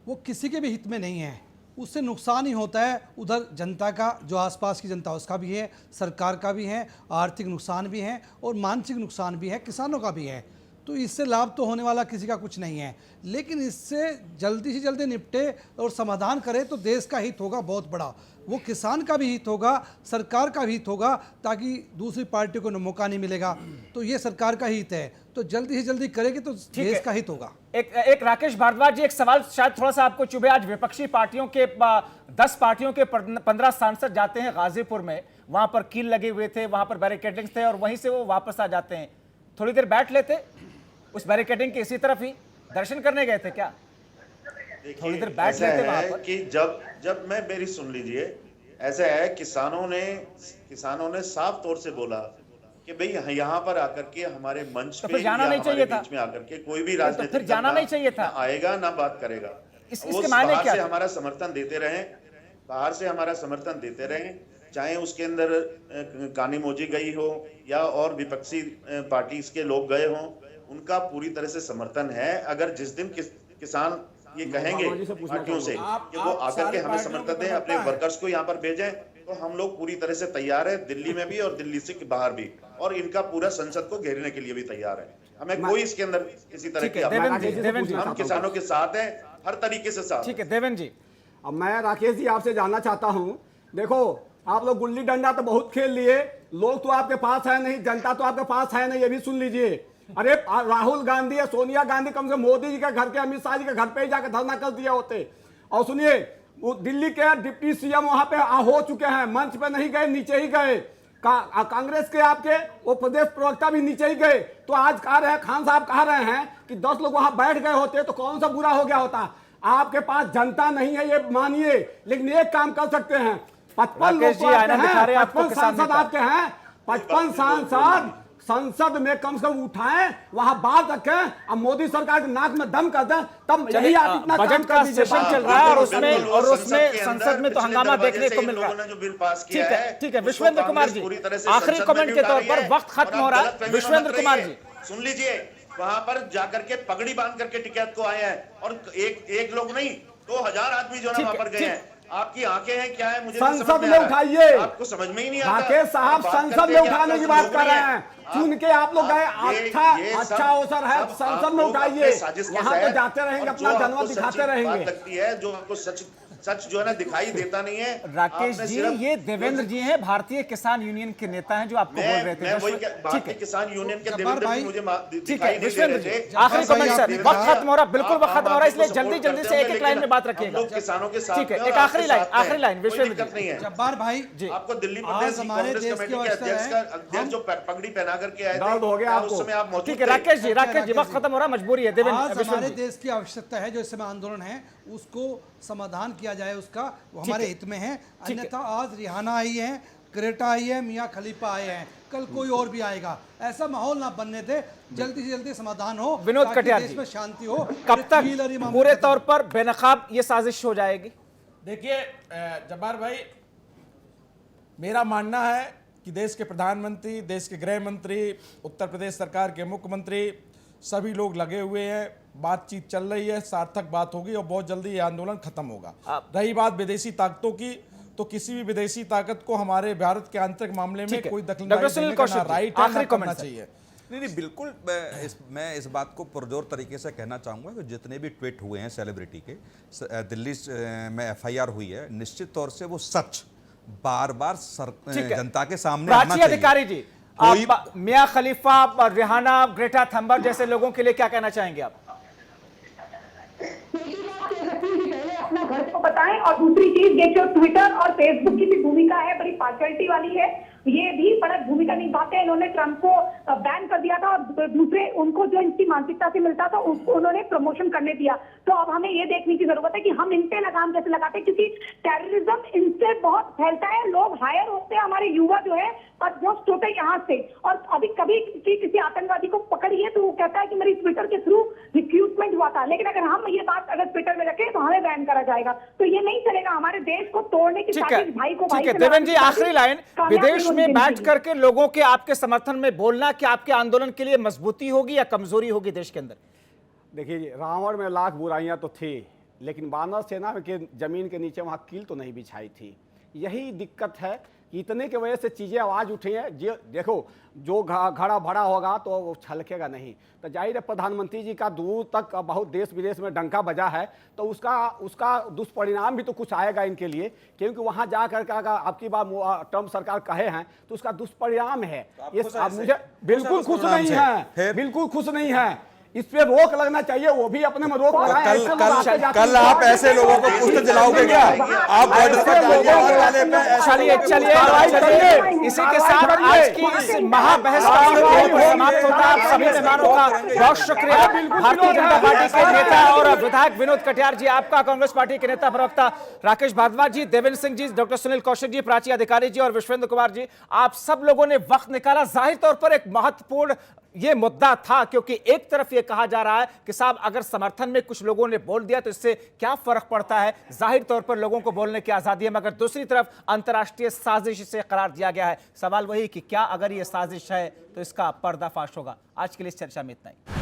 वो किसी के भी हित में नहीं है, उससे नुकसान ही होता है। उधर जनता का, जो आसपास की जनता उसका भी है, सरकार का भी है, आर्थिक नुकसान भी है और मानसिक नुकसान भी है, किसानों का भी है। तो इससे लाभ तो होने वाला किसी का कुछ नहीं है, लेकिन इससे जल्दी से जल्दी निपटे और समाधान करे तो देश का हित होगा बहुत बड़ा। वो किसान का भी हित होगा, सरकार का भी हित होगा, ताकि दूसरी पार्टी को मौका नहीं मिलेगा। तो ये सरकार का हित है, तो जल्दी से जल्दी करेगी तो देश का हित होगा। एक राकेश भारद्वाज जी, एक सवाल शायद थोड़ा सा आपको चुभे। आज विपक्षी पार्टियों के 10 पार्टियों के 15 सांसद जाते हैं गाजीपुर में, वहां पर कील लगे हुए थे, वहां पर बैरिकेडिंग थे और वहीं से वो वापस आ जाते हैं। थोड़ी देर बैठ लेते उस बैरिकेडिंग के इसी तरफ ही, दर्शन करने गए थे क्या? थोड़ी देर बैठ लेते वहां पर कि जब मैं, मेरी सुन लीजिए, ऐसा है किसानों ने साफ तौर से बोला कि भाई यहाँ पर आकर के हमारे मंच पे जाना नहीं चाहिए था, बीच में आकर के कोई भी राजनीतिक फिर जाना नहीं चाहिए था, आएगा ना बात करेगा। इसके मायने क्या? हमारा समर्थन देते रहे, बाहर से हमारा समर्थन देते रहे, चाहे उसके अंदर कानी मोजी गई हो या और विपक्षी पार्टी के लोग गए हों, उनका पूरी तरह से समर्थन है। अगर जिस दिन किसान ये कहेंगे पार्टियों से कि वो आकर के हमें समर्थन दें, अपने वर्कर्स को यहाँ पर भेजें, तो हम लोग पूरी तरह से तैयार है, दिल्ली में भी और दिल्ली से बाहर भी, और इनका पूरा संसद को घेरने के लिए भी तैयार है। हमें कोई इसके अंदर किसी तरह की, हम किसानों के साथ हैं, हर तरीके से साथ। ठीक है देवेंद्र जी। अब मैं राकेश जी आपसे जानना चाहता हूं, देखो आप लोग गुल्ली डंडा तो बहुत खेल लिए, लोग तो आपके पास है नहीं, जनता तो आपके पास है नहीं, ये भी सुन लीजिए। अरे राहुल गांधी या सोनिया गांधी कम से मोदी जी के घर के, अमित शाह जी के घर पे ही जाकर धरना कर दिया होते। और सुनिए, वो दिल्ली के डिप्टी सीएम वहां पे हो चुके हैं, मंच पे नहीं गए, नीचे ही गए। कांग्रेस के आपके वो प्रदेश प्रवक्ता भी नीचे ही गए। तो आज कह रहे हैं, खान साहब कह रहे हैं कि 10 लोग वहां बैठ गए होते तो कौन सा बुरा हो गया होता। आपके पास जनता नहीं है ये मानिए, लेकिन एक काम कर सकते हैं, 55 लोग तो आपके हैं, 55 सांसद आपके हैं, 55 सांसद संसद में कम से कम उठाएं, वहां बात रखें, अब मोदी सरकार के नाक में दम कर दें, तब यही आप इतना बजट का सेशन चल रहा है और उसमें संसद में तो हंगामा देखने को मिल रहा है। ठीक है विश्वेंद्र कुमार जी, आखिरी कमेंट के तौर पर, वक्त खत्म हो रहा है। विश्वेंद्र कुमार जी सुन लीजिए, वहां पर जाकर के पगड़ी बांध करके टिकैत को आए हैं, और एक लोग नहीं 2000 आदमी जो है वहां पर गए हैं। आपकी आंखें हैं क्या है, मुझे संसद में उठाइए, आपको समझ में ही नहीं आता। राकेश साहब संसद में उठाने की बात कर रहे हैं, चुन के आप लोग गए, अच्छा अवसर है, संसद में उठाइए, वहां तो जाते रहेंगे, अपना जन्म दिखाते रहेंगे। लगती है जो आपको सच जो है ना दिखाई देता नहीं है। राकेश जी, ये देवेंद्र जी हैं, भारतीय किसान यूनियन के नेता हैं जो आपको बोल रहे थे। मैं वही भारतीय किसान यूनियन के देवेंद्र जी मुझे दिखाई नहीं दे रहे थे। आखिरी कमेंट सर, वक्त खत्म हो रहा, बिल्कुल वक्त खत्म हो रहा है, इसलिए जल्दी से एक लाइन में बात रखिएगा। किसानों के साथ, ठीक है, एक आखिरी लाइन विश्वेंद्र नहीं है। जब्बार भाई जी, आपको दिल्ली प्रदेश कांग्रेस कमेटी के अध्यक्ष जो पगड़ी पहना करके आए थे, हो गया आपको। उस समय आप मौजूद थे। ठीक है राकेश जी, वक्त खत्म हो रहा, मजबूरी है। आज हमारे देश की आवश्यकता है, जो इस समय आंदोलन है उसको समाधान किया जाए, उसका वो हमारे हित में है। अन्यथा आज रिहाना आई है, क्रेटा आई है, मियां खलीफा आए हैं, कल कोई और भी आएगा, ऐसा माहौल ना बनने दे, जल्दी से जल्दी समाधान हो, विनोद कटियार जी, में शांति हो। कब तक पूरे तौर पर बेनकाब ये साजिश हो जाएगी? देखिए जब्बार भाई, मेरा मानना है कि देश के प्रधानमंत्री, देश के गृह मंत्री, उत्तर प्रदेश सरकार के मुख्यमंत्री, सभी लोग लगे हुए हैं, बातचीत चल रही है, सार्थक बात होगी और बहुत जल्दी ये आंदोलन खत्म होगा। रही बात विदेशी ताकतों की, तो किसी भी विदेशी ताकत को हमारे भारत के आंतरिक मामले में कोई दखलंदाजी नहीं करना राइट है, करना चाहिए। नहीं बिल्कुल, मैं इस बात को पुरजोर तरीके से कहना चाहूँगा कि जितने भी ट्वीट हुए हैं सेलिब्रिटी के, दिल्ली में FIR हुई है, निश्चित तौर से वो सच बार बार जनता के सामने आना प्राची चाहिए। अधिकारी जी, आप मियां खलीफा, रिहाना, ग्रेटा थंबर्ग जैसे लोगों के लिए क्या कहना चाहेंगे आप? पहले अपना घर को बताएं, और दूसरी चीज देखिए ट्विटर और फेसबुक की भी भूमिका है, बड़ी पार्शियलिटी वाली है, ये भी बड़ा भूमिका निभाते हैं। इन्होंने ट्रंप को बैन कर दिया था और दूसरे उनको जो इनकी मानसिकता से मिलता था उसको उन्होंने प्रमोशन करने दिया। तो अब हमें ये देखने की जरूरत है कि हम इन पे लगाम कैसे लगाते हैं, क्योंकि टेररिज्म इनसे बहुत फैलता है। लोग हायर होते हैं, हमारे युवा जो है अडजस्ट होते हैं यहाँ से, और अभी कभी किसी आतंकवादी को पकड़िए तो वो कहता है कि मेरी ट्विटर के थ्रू रिक्रूटमेंट हुआ था, लेकिन अगर हम ये बात अगर ट्विटर में रखें तो हमें बैन करा जाएगा। तो ये नहीं चलेगा, हमारे देश को तोड़ने की साजिश भाई को भाई। देवेंद्र जी, आखिरी लाइन, विदेश में बैठ करके लोगों के आपके समर्थन में बोलना कि आपके आंदोलन के लिए मजबूती होगी या कमजोरी होगी देश के अंदर? देखिए, रावण में लाख बुराइयां तो थी, लेकिन वानर सेना के जमीन के नीचे वहां कील तो नहीं बिछाई थी। यही दिक्कत है कि इतने की वजह से चीज़ें आवाज़ उठी हैं। देखो, जो घड़ा भरा होगा तो वो छलकेगा नहीं। तो जाहिर है प्रधानमंत्री जी का दूर तक बहुत देश विदेश में डंका बजा है, तो उसका दुष्परिणाम भी तो कुछ आएगा इनके लिए, क्योंकि वहाँ जा कर अगर आपकी बार ट्रम्प सरकार कहे हैं तो उसका दुष्परिणाम है। ये मुझे बिल्कुल खुश नहीं है, बिल्कुल खुश नहीं है। इस पे रोक लगना चाहिए, वो भी अपने में रोक लगाए। कल आप ऐसे लोगों को पुष्ट दिलाओगे क्या? आप बॉर्डर पर चलिए, इसी के साथ आज की इस महाबहस का समाप्त होता है। आप सभी मेहमानों का बहुत शुक्रिया। भारतीय जनता पार्टी के नेता और विधायक विनोद कटियार जी, आपका, कांग्रेस पार्टी के नेता प्रवक्ता राकेश भारद्वाज जी, देवेंद्र सिंह जी, डॉक्टर सुनील कौशिक जी, प्राची अधिकारी जी और विश्वेंद्र कुमार जी, आप सब लोगों ने वक्त निकाला। जाहिर तौर पर एक महत्वपूर्ण ये मुद्दा था, क्योंकि एक तरफ ये कहा जा रहा है कि साहब अगर समर्थन में कुछ लोगों ने बोल दिया तो इससे क्या फर्क पड़ता है, जाहिर तौर पर लोगों को बोलने की आजादी है, मगर दूसरी तरफ अंतर्राष्ट्रीय साजिश इसे करार दिया गया है। सवाल वही कि क्या अगर ये साजिश है तो इसका पर्दाफाश होगा। आज के लिए इस चर्चा में इतना ही।